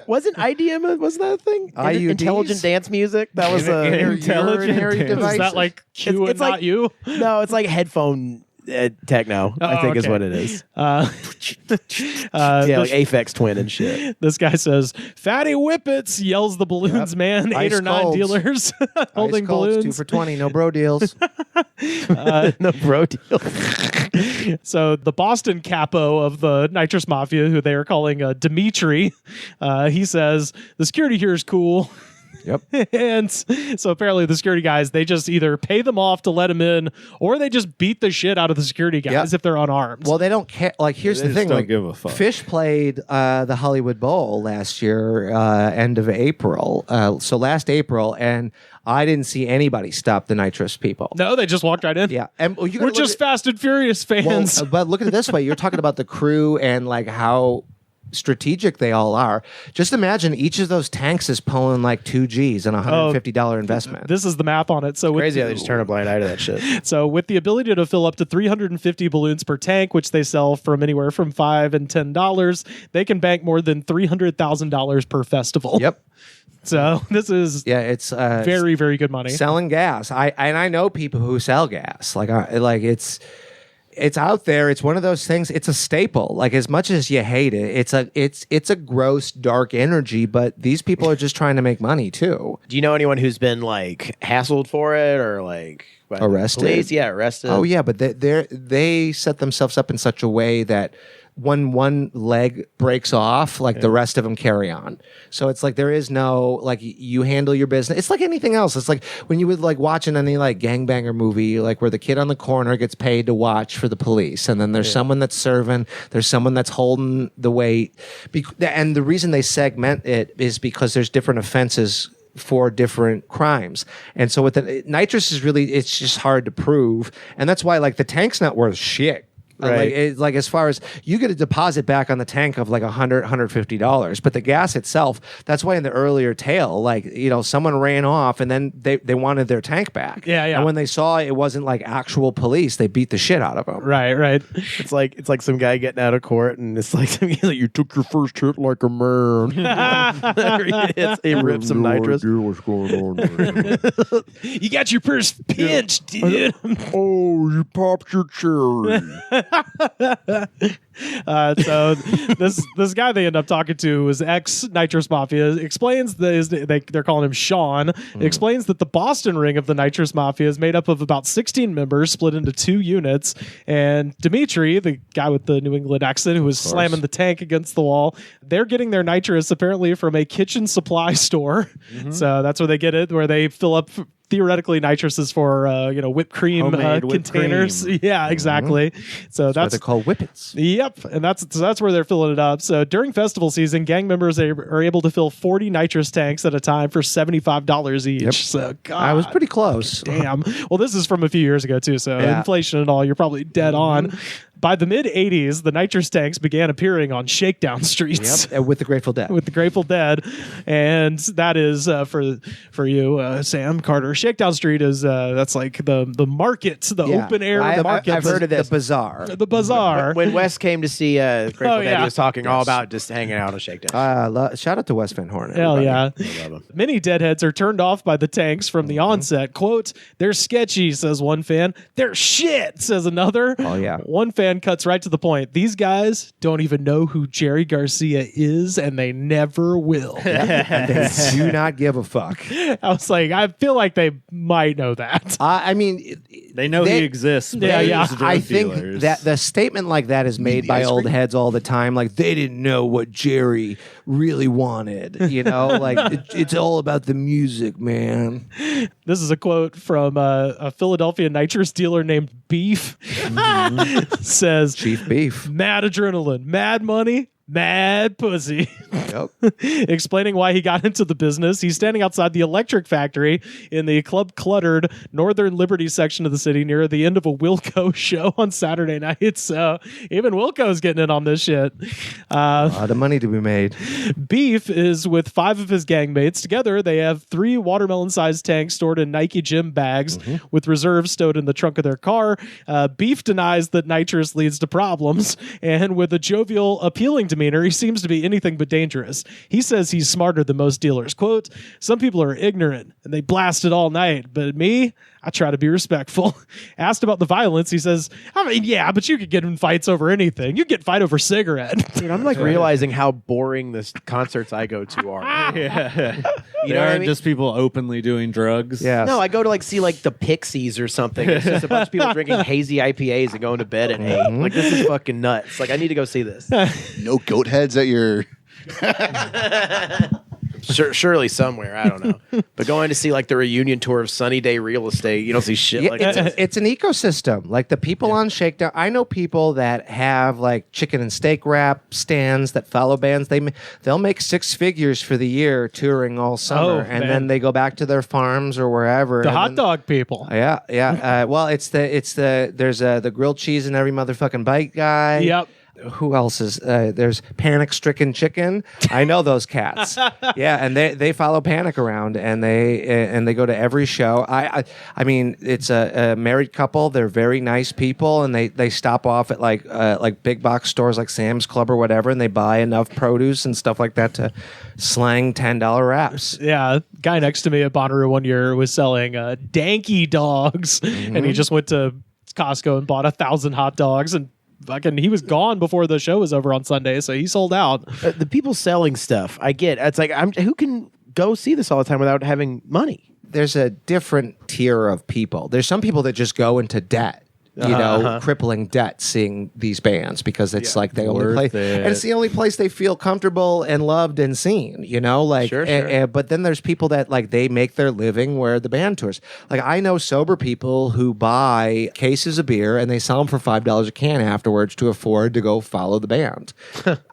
Wasn't IDM, wasn't that a thing? IUDs? Intelligent dance music? That was a... Urinary Is devices. that like Q It's and not like- you? No, it's like headphone techno, I think is okay. what it is. Yeah, Like Aphex Twin and shit. this guy says, "Fatty whippets!" yells the balloons Yep. man. Ice 8 or 9 colds. dealers holding Ice colds, balloons. 2 for $20, no bro deals. No bro deal. So the Boston capo of the Nitrous Mafia, who they are calling Dimitri, he says the security here is cool. Yep. And so apparently the security guys, they just either pay them off to let them in, or they just beat the shit out of the security guys Yep. if they're unarmed. Well, they don't care. Like, here's They the just thing: don't like, give a fuck. Phish played the Hollywood Bowl last year, end of April. So last April, and I didn't see anybody stop the nitrous people. No, they just walked right in. Yeah, and you We're just Fast and Furious fans. but look at it this way: you're talking about the crew and like how strategic they all are. Just imagine each of those tanks is pulling like 2 Gs and $150 investment. This is the math on it. So Crazy how they just turn a blind eye to that shit. So with the ability to fill up to 350 balloons per tank, which they sell from anywhere from $5 and $10, they can bank more than $300,000 per festival. Yep. So this is it's very, very good money. selling gas. I know people who sell gas. It's out there. It's one of those things. It's a staple. Like, as much as you hate it, it's a gross, dark energy. But these people are just trying to make money too. Do you know anyone who's been like hassled for it or like by the Arrested? police? Yeah, arrested. Oh yeah, but they set themselves up in such a way that when one leg breaks off, like the rest of them carry on. So it's like there is no, like, you handle your business. It's like anything else. It's like when you would like watching any like gangbanger movie, like where the kid on the corner gets paid to watch for the police, and then there's someone that's serving, there's someone that's holding the weight. And the reason they segment it is because there's different offenses for different crimes. And so with the nitrous is really, it's just hard to prove. And that's why like the tank's not worth shit. Right. Like as far as you get a deposit back on the tank of like $150, but the gas itself, that's why in the earlier tale, like, you know, someone ran off and then they wanted their tank back. Yeah. And when they saw it wasn't like actual police, they beat the shit out of them. Right. It's like some guy getting out of court, and it's like you took your first hit like a man. he rips some nitrous. What's going on there? You got your first pinch, dude. Oh, you popped your cherry. So this guy they end up talking to was ex-Nitrous Mafia. Explains they're calling him Sean. Explains that the Boston ring of the Nitrous Mafia is made up of about 16 members split into 2 units. And Dimitri, the guy with the New England accent who was slamming the tank against the wall, they're getting their nitrous apparently from a kitchen supply store. So that's where they get it, where they fill up theoretically nitrous is for whipped cream containers. Cream. Yeah, exactly. So that's what they call whippets. Yep, and that's where they're filling it up. So during festival season, gang members are able to fill 40 nitrous tanks at a time for $75 each. Yep. So God, I was pretty close. damn. Well, this is from a few years ago too. So inflation and all, you're probably dead on. By the mid 80s, the nitrous tanks began appearing on shakedown streets. Yep, with the Grateful Dead. With the Grateful Dead, and that is for you, Sam Carter. Shakedown Street is that's like the market, the open air market. I've heard of this. The bazaar. The bazaar. When Wes came to see Grateful Dead, yeah. he was talking all about just hanging out on Shakedown. Shout out to Wes Van Horn. Hell everybody. yeah. I love him. Many deadheads are turned off by the tanks from the onset. Quote, they're sketchy, says one fan. They're shit, says another. Oh, yeah. One fan cuts right to the point. These guys don't even know who Jerry Garcia is, and they never will. They do not give a fuck. I was like, I feel like they might know that. I mean, They know he exists. But Yeah, they yeah. use drug I think dealers. that the statement like that is made the by ice old cream? heads all the time. Like, they didn't know what Jerry really wanted. You know, like it's all about the music, man. This is a quote from a Philadelphia nitrous dealer named Beef. Says, Chief Beef. mad adrenaline, mad money, mad pussy. Yep. Explaining why he got into the business, he's standing outside the electric factory in the cluttered Northern Liberty section of the city near the end of a Wilco show on Saturday night. So even Wilco's getting in on this shit. A lot of money to be made. Beef is with 5 of his gang mates. Together, they have 3 watermelon-sized tanks stored in Nike gym bags with reserves stowed in the trunk of their car. Beef denies that nitrous leads to problems, and with a jovial, appealing demeanor, he seems to be anything but dangerous. He says he's smarter than most dealers. Quote, some people are ignorant, and they blast it all night, but me, I try to be respectful. Asked about the violence, he says, I mean, yeah, but you could get in fights over anything. You get fight over cigarette. Dude, I'm like realizing how boring the concerts I go to are. Yeah. You There know what I aren't mean? just people openly doing drugs. Yeah. No, I go to like see like the Pixies or something. It's just a bunch of people drinking hazy IPAs and going to bed at 8. Like, this is fucking nuts. Like, I need to go see this. No goat heads at your. Surely somewhere, I don't know. But going to see like the reunion tour of Sunny Day Real Estate, you don't see shit Yeah, like it's, that. it's an ecosystem. Like the people on Shakedown, I know people that have like chicken and steak wrap stands that follow bands. They'll make 6 figures for the year touring all summer, and man. then they go back to their farms or wherever. The and hot then- dog people. Yeah. Well, there's the grilled cheese in every motherfucking bite guy. Yep. Who else is there's Panic Stricken Chicken? I know those cats. Yeah, and they follow Panic around, and they go to every show. I mean, it's a married couple. They're very nice people, and they stop off at like big box stores like Sam's Club or whatever, and they buy enough produce and stuff like that to slang $10 wraps. Yeah, guy next to me at Bonnaroo one year was selling Danky dogs, and he just went to Costco and bought 1,000 hot dogs, and fucking he was gone before the show was over on Sunday, so he sold out. The people selling stuff, I get. It's like, who can go see this all the time without having money? There's a different tier of people. There's some people that just go into debt. Crippling debt seeing these bands because it's like they only play, and it's the only place they feel comfortable and loved and seen, like, sure. But then there's people that like they make their living where the band tours. Like I know sober people who buy cases of beer and they sell them for $5 a can afterwards to afford to go follow the band.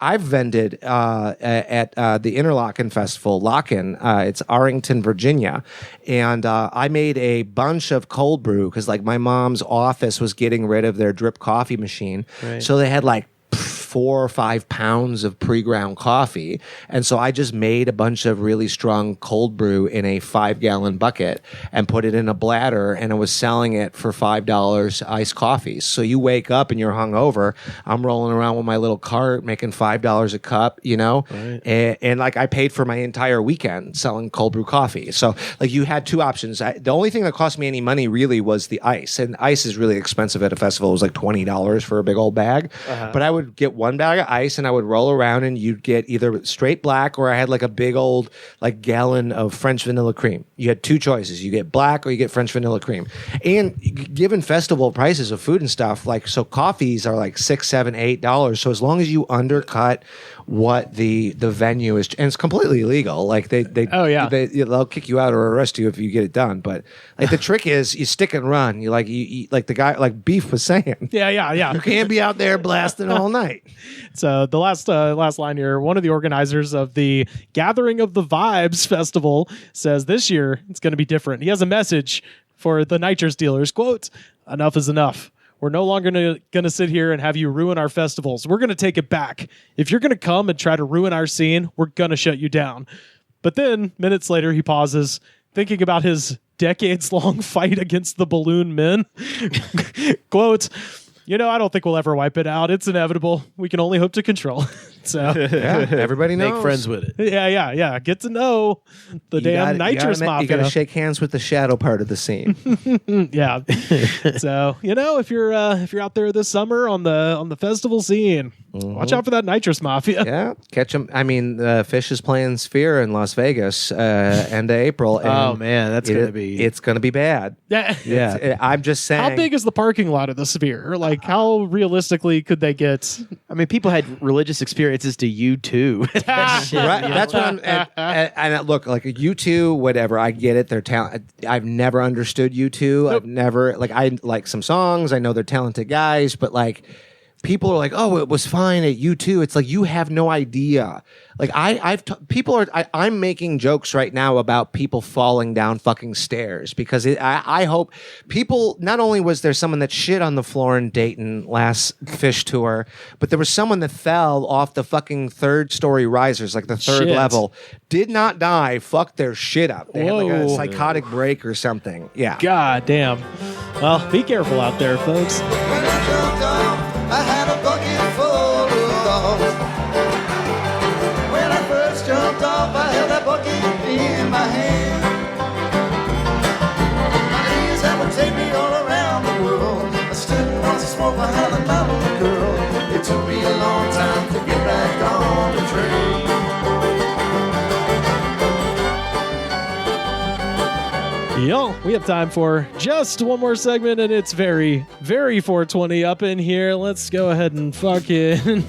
I've vended at the Interlochen Festival, Lock-In, it's Arlington, Virginia, and I made a bunch of cold brew because like my mom's office was getting rid of their drip coffee machine. Right. So they had like 4 or 5 pounds of pre-ground coffee. And so I just made a bunch of really strong cold brew in a 5-gallon bucket and put it in a bladder, and I was selling it for $5 iced coffees. So you wake up and you're hungover. I'm rolling around with my little cart making $5 a cup, Right. And like I paid for my entire weekend selling cold brew coffee. So like you had two options. The only thing that cost me any money really was the ice. And ice is really expensive at a festival. It was like $20 for a big old bag. But I would get 1 bag of ice and I would roll around and you'd get either straight black or I had like a big old like gallon of French vanilla cream. You had two choices. You get black or you get French vanilla cream. And given festival prices of food and stuff, like so coffees are like $6, $7, $8. So as long as you undercut what the venue is, and it's completely illegal. Like they'll kick you out or arrest you if you get it done. But like the trick is you stick and run. You like the guy like Beef was saying. Yeah. You can't be out there blasting all night. So the last line here, one of the organizers of the Gathering of the Vibes Festival says this year it's going to be different. He has a message for the nitrous dealers. Quote, "Enough is enough. We're no longer going to sit here and have you ruin our festivals. We're going to take it back. If you're going to come and try to ruin our scene, we're going to shut you down." But then minutes later, he pauses, thinking about his decades-long fight against the Balloon Men. Quote, "I don't think we'll ever wipe it out. It's inevitable. We can only hope to control." So everybody knows. Make friends with it. Yeah. Get to know the damn nitrous mafia. You got to shake hands with the shadow part of the scene. Yeah. So if you're out there this summer on the festival scene, watch out for that nitrous mafia. Yeah, catch them. I mean, Phish is playing Sphere in Las Vegas end of April. And oh man, it's gonna be bad. Yeah. I'm just saying. How big is the parking lot of the Sphere? Like, how realistically could they get? I mean, people had religious experiences to U2. Right. That's what I'm. And look, like U2, whatever. I get it. They're talented. I've never understood U2. Nope. I've never I like some songs. I know they're talented guys, but like. People are like, "Oh, it was fine at U2." It's like you have no idea. Like I'm making jokes right now about people falling down fucking stairs because I hope people. Not only was there someone that shit on the floor in Dayton last Phish tour, but there was someone that fell off the fucking 3rd-story risers, like the 3rd level, did not die, fucked their shit up. They had like a psychotic break or something. Yeah. God damn. Well, be careful out there, folks. I had a bucket full of dogs. When I first jumped off, I held that bucket in my hand. My dreams that would take me all around the world. I stood once a smoke behind the mountain girl. It took me a long time to get back on the train. Yo, we have time for just one more segment, and it's very, very 420 up in here. Let's go ahead and fucking...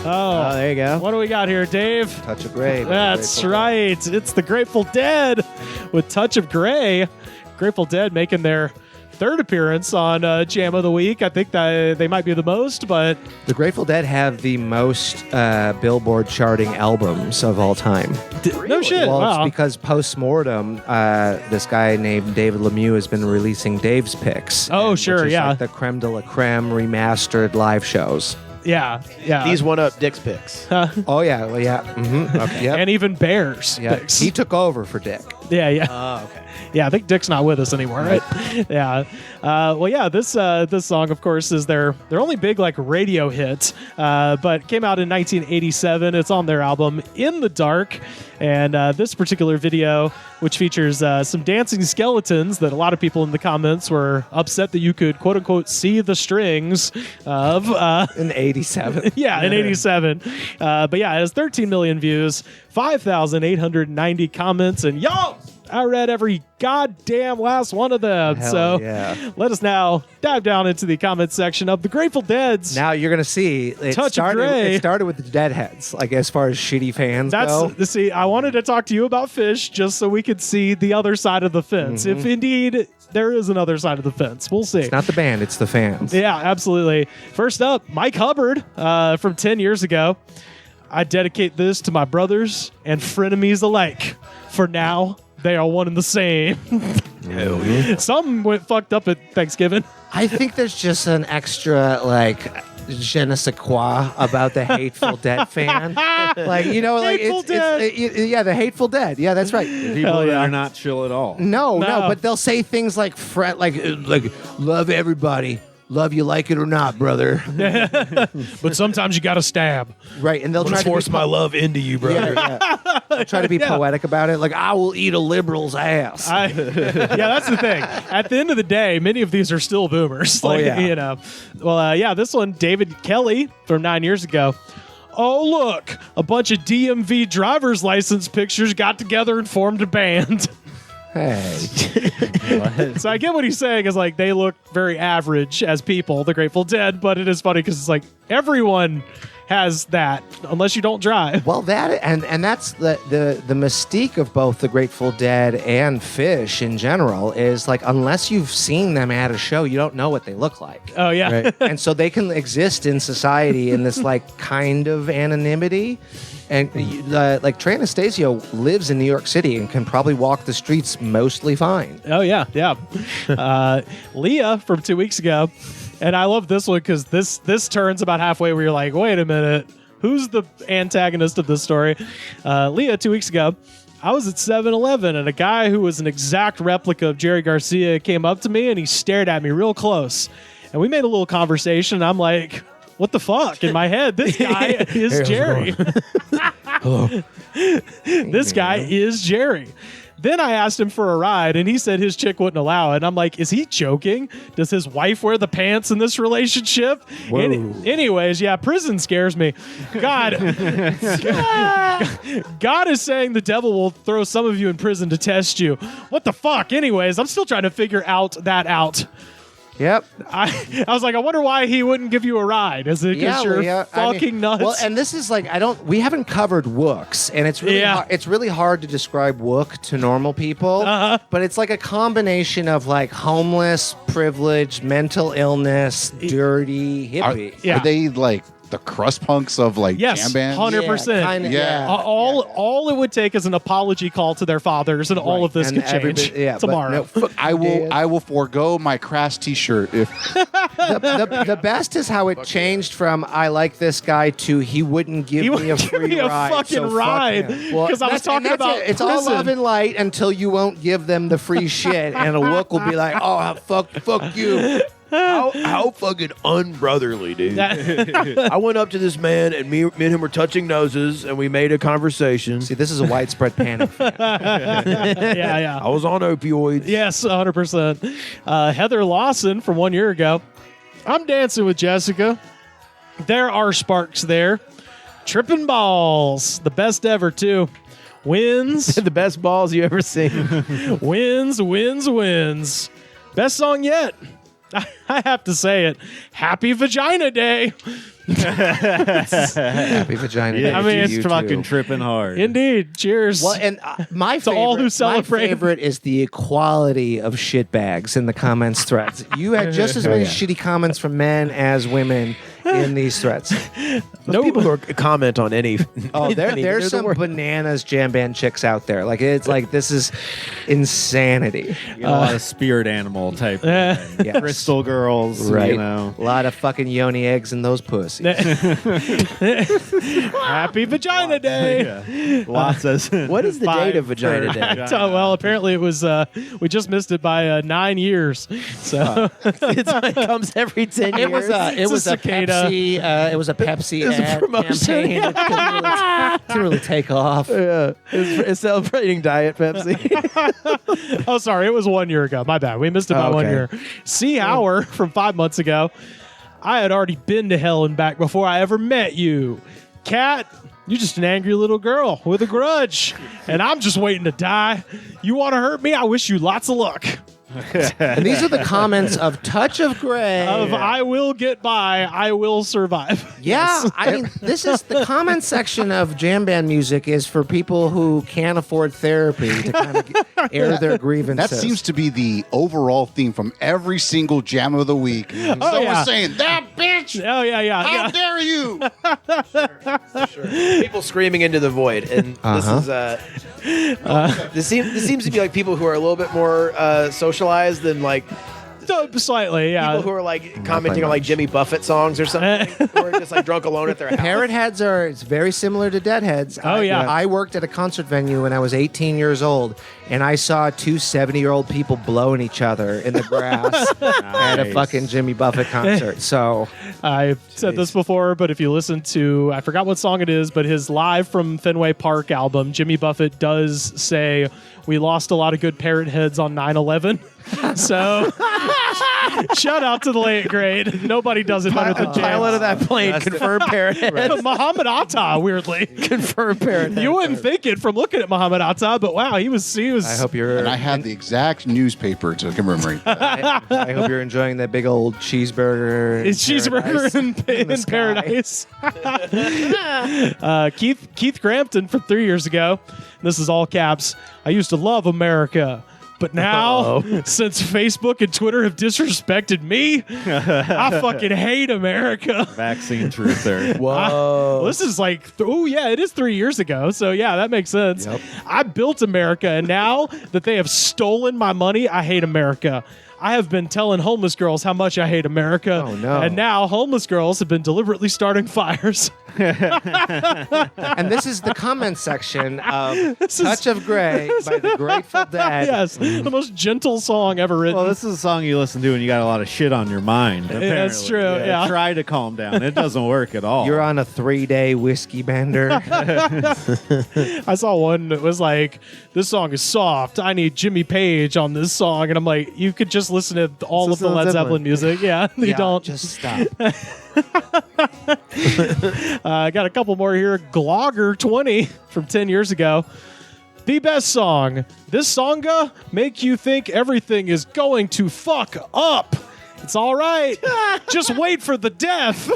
Oh, there you go. What do we got here, Dave? Touch of Grey. That's right. It's the Grateful Dead with Touch of Grey. Grateful Dead making their third appearance on Jam of the Week. I think that they might be the most, but The Grateful Dead have the most Billboard charting albums of all time. no shit. Well, Wow. it's because post-mortem, this guy named David Lemieux has been releasing Dave's picks. Oh, sure, which is yeah. like the creme de la creme remastered live shows. Yeah. These one up Dick's picks. Oh, yeah. Well, yeah. Mm-hmm. Okay. Yep. And even Bears. Yeah. picks. He took over for Dick. Yeah, yeah. Oh, okay. Yeah, I think Dick's not with us anymore, right? Yeah. Well, yeah. This song, of course, is their only big like radio hit, but came out in 1987. It's on their album In the Dark, and this particular video, which features some dancing skeletons that a lot of people in the comments were upset that you could quote unquote see the strings of. In 87. Yeah, in 87. But yeah, it has 13 million views, 5,890 comments, and yo, I read every goddamn last one of them. Hell so yeah. let us now dive down into the comment section of the Grateful Dead's. Now you're going to see Touch of Grey. It started with the Deadheads, like as far as shitty fans go. See, I wanted to talk to you about Phish just so we could see the other side of the fence. If indeed there is another side of the fence, we'll see. It's not the band, it's the fans. Yeah, absolutely. First up, Mike Hubbard from 10 years ago. I dedicate this to my brothers and frenemies alike. For now, they are one and the same. Hell yeah. Something went fucked up at Thanksgiving. I think there's just an extra, like, je ne sais quoi about the Hateful Dead fan. Like, you know, like, Hateful Dead. yeah, the Hateful Dead. Yeah, that's right. People that are not chill at all. No, No. but they'll say things like, like, love everybody. Love you like it or not, brother. But sometimes you got to stab. Right, and they'll try to Force be my love into you, brother. They'll try to be Yeah. poetic about it. Like, I will eat a liberal's ass. Yeah, that's the thing. At the end of the day, many of these are still boomers. Like, yeah. You know. Well, yeah, this one, David Kelly from 9 years ago. Oh, look, a bunch of DMV driver's license pictures got together and formed a band. Hey. So I get what he's saying is like they look very average as people, the Grateful Dead, but it is funny because it's like everyone has that unless you don't drive. Well, that and that's the mystique of both the Grateful Dead and Phish in general is like unless you've seen them at a show, you don't know what they look like. Oh yeah. Right? And so they can exist in society in this like kind of anonymity. And like Trey Anastasio lives in New York City and can probably walk the streets mostly fine. Oh yeah, yeah. Leah from 2 weeks ago, and I love this one because this turns about halfway where you're like, wait a minute, who's the antagonist of this story? Leah, 2 weeks ago, I was at 7-Eleven and a guy who was an exact replica of Jerry Garcia came up to me and he stared at me real close, and we made a little conversation. And I'm like, what the fuck? In my head, this guy is Jerry. Hello. This guy is Jerry. Then I asked him for a ride, and he said his chick wouldn't allow it. And I'm like, is he joking? Does his wife wear the pants in this relationship? Anyways, yeah, prison scares me. God is saying the devil will throw some of you in prison to test you. What the fuck? Anyways, I'm still trying to figure that out. Yep. I was like, I wonder why he wouldn't give you a ride. Is it because you're fucking nuts? Well, and this is like we haven't covered Wooks, and it's really it's really hard to describe Wook to normal people. But it's like a combination of like homeless, privileged, mental illness, dirty, hippie. Are they like the crust punks of like yes, jam bands? 100%. Kinda, Yeah. All it would take is an apology call to their fathers, and all of this And could change but tomorrow. no, I will forego my crass T-shirt if the best is how it changed from I like this guy to he wouldn't give me a free ride. fucking so fuck ride. him. Well, 'Cause I was talking about it's all prison. love and light until you won't give them the free shit, and a Wook will be like, oh fuck you. How fucking unbrotherly, dude. I went up to this man, and me and him were touching noses, and we made a conversation. See, this is a widespread panic. yeah. I was on opioids. Yes, 100%. Heather Lawson from 1 year ago. I'm dancing with Jessica. There are sparks there. Tripping balls. The best ever, too. Wins. The best balls you ever seen. wins. Best song yet. I have to say it. Happy Vagina Day. Happy vagina. Yeah, Day I mean, to it's you fucking too. tripping hard. Indeed. Cheers. Well, and my To all who celebrate. My favorite is the equality of shitbags in the comments threads. You had just as many shitty comments from men as women in these threads. Those people who are, comment on any. Oh, there's they're some the worst. bananas jam band chicks out there. Like it's like this is insanity. You know, a lot of spirit animal type. Yes. Crystal girls. Right. You know. A lot of fucking yoni eggs in those pussies. Happy Vagina Day. Yeah. Lots of. What is the date of Vagina Day? Well, apparently it was. We just missed it by 9 years. So It comes every 10 years. It was It's a a cicada. Pepsi. It was a Pepsi was a ad promotion. campaign. It didn't really take off. Yeah, it's celebrating Diet Pepsi. Oh, sorry. It was 1 year ago. My bad. We missed it by 1 year. C. Hauer from 5 months ago. I had already been to hell and back before I ever met you. Cat, you're just an angry little girl with a grudge. And I'm just waiting to die. You want to hurt me? I wish you lots of luck. And these are the comments of Touch of Grey. Of I will get by, I will survive. Yeah, I mean, this is the comment section of jam band music is for people who can't afford therapy to kind of air their grievances. That seems to be the overall theme from every single jam of the week. Someone's saying, that bitch! Oh, yeah. How dare you! People screaming into the void, and this seems to be like people who are a little bit more socialized than like Slightly, yeah. people who are like commenting on like Jimmy Buffett songs or something, who are just like drunk alone at their house. Parrot heads are it's very similar to deadheads. Oh, yeah. I worked at a concert venue when I was 18 years old, and I saw two 70-year-old people blowing each other in the grass at a fucking Jimmy Buffett concert. So I've said this before, but if you listen to, I forgot what song it is, but his Live from Fenway Park album, Jimmy Buffett does say, we lost a lot of good parrot heads on 9/11. So, shout out to the late grade. Nobody does it better than James. Pilot of that plane confirmed parrot head. Muhammad Atta, weirdly. Confirmed parrot head. You wouldn't think it from looking at Muhammad Atta, but wow, he was. I hope you're. And I have the exact newspaper to commemorate that. I hope you're enjoying that big old cheeseburger. It's cheeseburger in paradise. Keith Crampton from 3 years ago. This is all caps. I used to love America. But now, since Facebook and Twitter have disrespected me, I fucking hate America. Vaccine truther. Whoa. This is like, it is 3 years ago. So, yeah, that makes sense. Yep. I built America, and now that they have stolen my money, I hate America. I have been telling homeless girls how much I hate America. Oh, no. And now homeless girls have been deliberately starting fires. And this is the comment section of Touch of Grey by the Grateful Dead. Yes, the most gentle song ever written. Well, this is a song you listen to when you got a lot of shit on your mind. That's apparently. true, yeah. Try to calm down. It doesn't work at all. You're on a 3-day whiskey bender. I saw one that was like, this song is soft. I need Jimmy Page on this song. And I'm like, you could just listen to all of the Led Zeppelin music. Yeah, you Yeah, don't. just stop. I got a couple more here. Glogger 20 from 10 years ago. The best song. This songa make you think everything is going to fuck up. It's all right. Just wait for the death.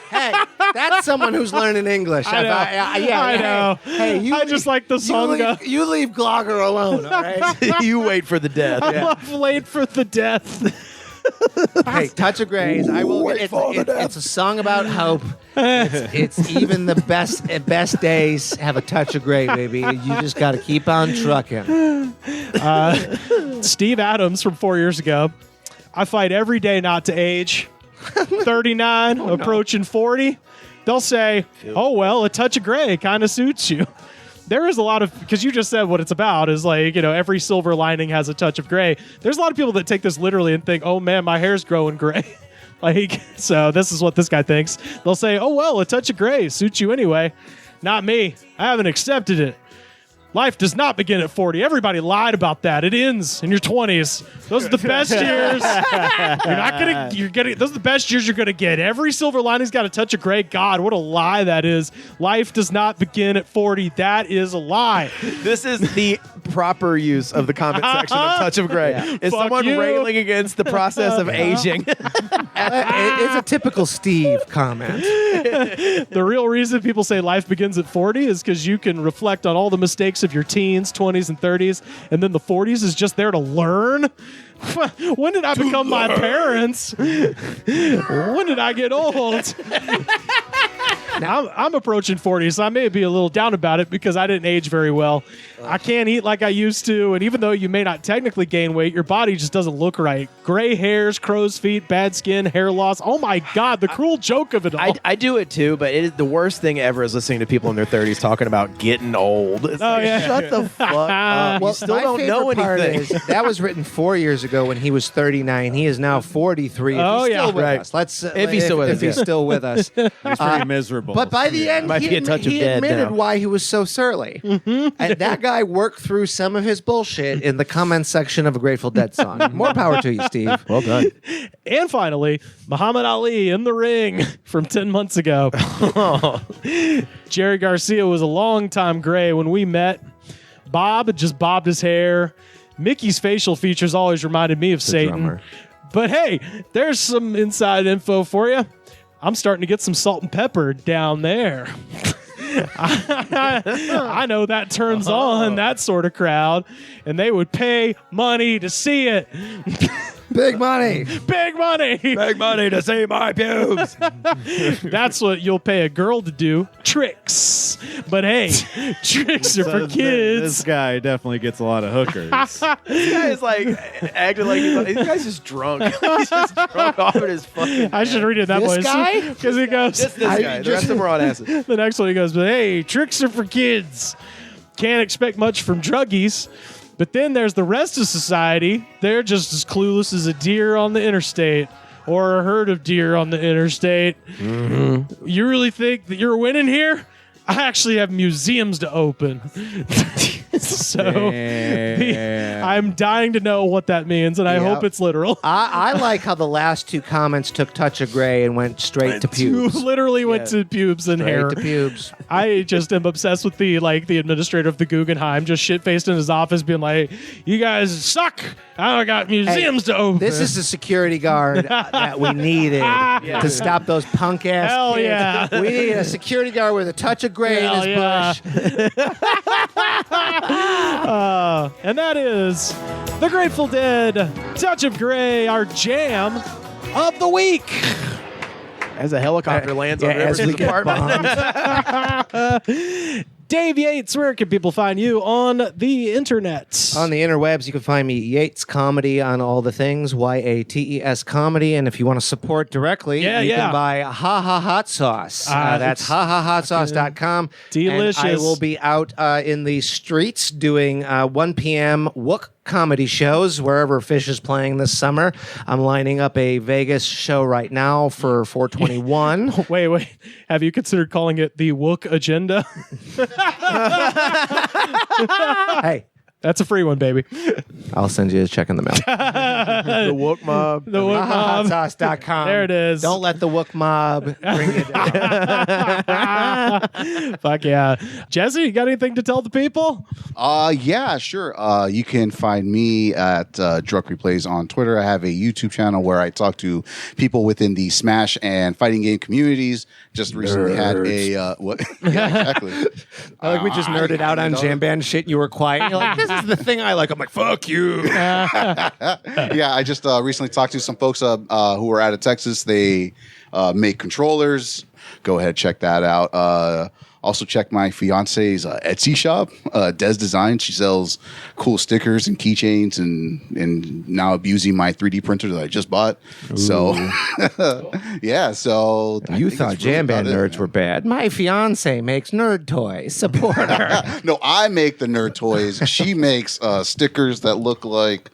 Hey, that's someone who's learning English. I know. I know. Hey, you I just like the songa. You leave Glogger alone, all right? You wait for the death. I love wait for the death. Hey, Touch of Grays. I will. It's a song about hope. It's even the best days have a touch of gray, baby. You just got to keep on trucking. Steve Adams from 4 years ago. I fight every day not to age. 39, approaching 40. They'll say, "Oh well, a touch of gray kind of suits you." There is a lot of, because you just said what it's about is like, every silver lining has a touch of gray. There's a lot of people that take this literally and think, oh man, my hair's growing gray. So this is what this guy thinks. They'll say, oh well, a touch of gray suits you anyway. Not me. I haven't accepted it. Life does not begin at 40. Everybody lied about that. It ends in your 20s. Those are the best years. Those are the best years you're gonna get. Every silver lining's got a touch of gray. God, what a lie that is. Life does not begin at 40. That is a lie. This is the proper use of the comment section of Touch of Grey. Is Fuck someone you. railing against the process of aging. It's a typical Steve comment. The real reason people say life begins at 40 is because you can reflect on all the mistakes of your teens, 20s, and 30s, and then the 40s is just there to learn. When did I become my parents? When did I get old? Now, I'm approaching 40, so I may be a little down about it because I didn't age very well. I can't eat like I used to, and even though you may not technically gain weight, your body just doesn't look right. Gray hairs, crow's feet, bad skin, hair loss. Oh my God, the cruel joke of it all. I do it too, but it is the worst thing ever is listening to people in their 30s talking about getting old. It's shut the fuck up. Well, You still my don't know favorite part anything. is that was written 4 years ago when he was 39. He is now 43. If Oh, he's yeah. still with Right. us. Let's If he's still with us, he's yeah. still with us. He's pretty miserable. But by the end, Might he, be a touch of he dead admitted now. why he was so surly. And that guy worked through some of his bullshit in the comments section of a Grateful Dead song. More power to you, Steve. Well done. And finally, Muhammad Ali in the ring from 10 months ago. Jerry Garcia was a long-time gray when we met. Bob had just bobbed his hair. Mickey's facial features always reminded me of Satan. drummer. But hey, there's some inside info for you. I'm starting to get some salt and pepper down there. I know that turns on that sort of crowd, and they would pay money to see it. Big money. Big money. Big money to see my pubes. That's what you'll pay a girl to do. Tricks. But hey, tricks are for This kids. guy definitely gets a lot of hookers. This guy is like acting like this guy's just drunk. He's just drunk off of his fucking. I should read it that This way. guy? Because he goes, Just this guy. The rest of them are on acid. the next one he goes, but hey, tricks are for kids. Can't expect much from druggies. But then there's the rest of society. They're just as clueless as a deer on the interstate or a herd of deer on the interstate. Mm-hmm. You really think that you're winning here? I actually have museums to open. So I'm dying to know what that means, and I hope it's literal. I like how the last two comments took touch of gray and went straight to pubes. Literally went to pubes and Straight hair. to pubes. I just am obsessed with the administrator of the Guggenheim, just shit-faced in his office, being like, "You guys suck. I got museums to open." This is the security guard that we needed to stop those punk ass Hell kids. yeah. We need a security guard with a touch of gray in his bush. And that is the Grateful Dead Touch of Grey, our jam of the week. As a helicopter lands on as we Rivers' get apartment. Dave Yates, where can people find you on the internet? On the interwebs, you can find me Yates Comedy on all the things, YATES Comedy. And if you want to support directly, you can buy Ha Ha Hot Sauce. That's hahahotsauce.com. Delicious. And I will be out in the streets doing 1 p.m. Wook comedy shows wherever Phish is playing this summer. I'm lining up a Vegas show right now for 421. Wait. Have you considered calling it the Wook Agenda? Hey, That's a free one, baby. I'll send you a check in the mail. The Wook Mob. The Wook Mob. hahahotsauce.com. There it is. Don't let the Wook Mob bring you down. Fuck yeah. Jesse, you got anything to tell the people? Yeah, sure. You can find me at Drunk Replays on Twitter. I have a YouTube channel where I talk to people within the Smash and fighting game communities. Just recently had a what? Yeah, exactly. I like we just nerded out on jam band shit and you were quiet. You're like, this is the thing I like. I'm like, fuck you. Yeah, I just recently talked to some folks who were out of Texas. They make controllers. Go ahead, check that out. Also, check my fiance's Etsy shop, Des Design. She sells cool stickers and keychains, and now abusing my 3D printer that I just bought. Ooh. So, yeah. So you thought jam band nerds were bad. My fiance makes nerd toys. Support her. No, I make the nerd toys. She makes stickers that look like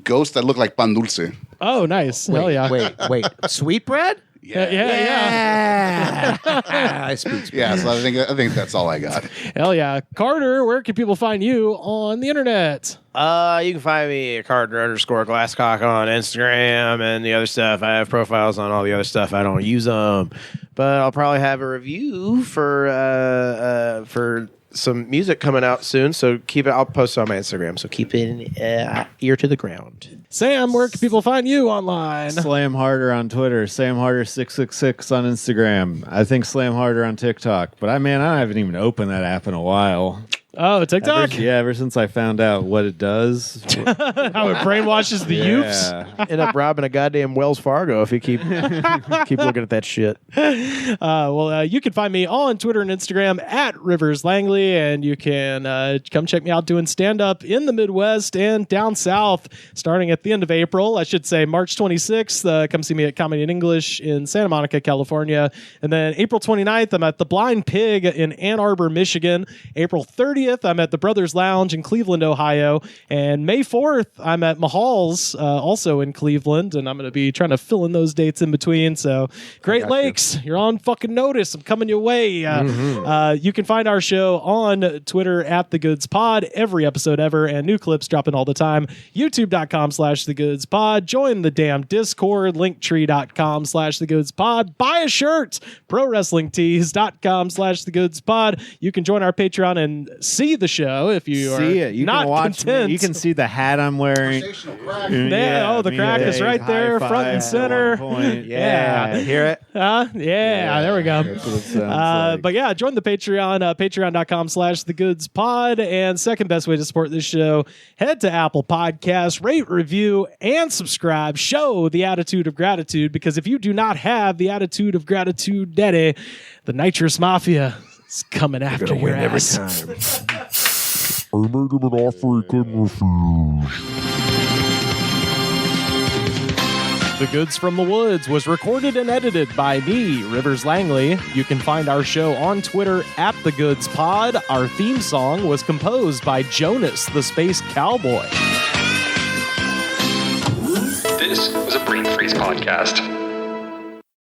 ghosts that look like pan dulce. Oh, nice. Hell yeah. Wait. Sweetbread? Yeah. I speak. Yeah, so I think that's all I got. Hell yeah. Carter, where can people find you on the internet? You can find me at Carter_Glasscock on Instagram and the other stuff. I have profiles on all the other stuff. I don't use them, but I'll probably have a review for some music coming out soon, so keep it. I'll post it on my Instagram, so keep it ear to the ground. Sam, where can people find you online? Slam Harder on Twitter, Sam Harder 666 on Instagram. I think Slam Harder on TikTok, but I haven't even opened that app in a while. Oh, TikTok? Ever since I found out what it does. How it brainwashes the youths. End up robbing a goddamn Wells Fargo if you keep looking at that shit. You can find me on Twitter and Instagram at Rivers Langley, and you can come check me out doing stand-up in the Midwest and down south starting at the end of April. I should say March 26th. Come see me at Comedy in English in Santa Monica, California. And then April 29th, I'm at the Blind Pig in Ann Arbor, Michigan. April 30th, I'm at the Brothers Lounge in Cleveland, Ohio. And May 4th, I'm at Mahal's, also in Cleveland. And I'm going to be trying to fill in those dates in between. So Great Lakes, you're on fucking notice. I'm coming your way. You can find our show on Twitter at The Goods Pod, every episode ever, and new clips dropping all the time. YouTube.com/The Goods Pod. Join the damn Discord, linktree.com/The Goods Pod. Buy a shirt, ProWrestlingTees.com/The Goods Pod. You can join our Patreon and see the show if you are You not can watch content. me. You can see the hat I'm wearing. The crack is right there, front and center. Hear it? There we go. But yeah, join the Patreon, patreon.com/The Goods Pod. And second best way to support this show, head to Apple Podcasts, rate, review, and subscribe. Show the attitude of gratitude, because if you do not have the attitude of gratitude, Daddy, the Nitrous Mafia is coming after your ass. I made him an offer he couldn't refuse. The Goods from the Woods was recorded and edited by me, Rivers Langley. You can find our show on Twitter at The Goods Pod. Our theme song was composed by Jonas, the Space Cowboy. This was a Brain Freeze podcast.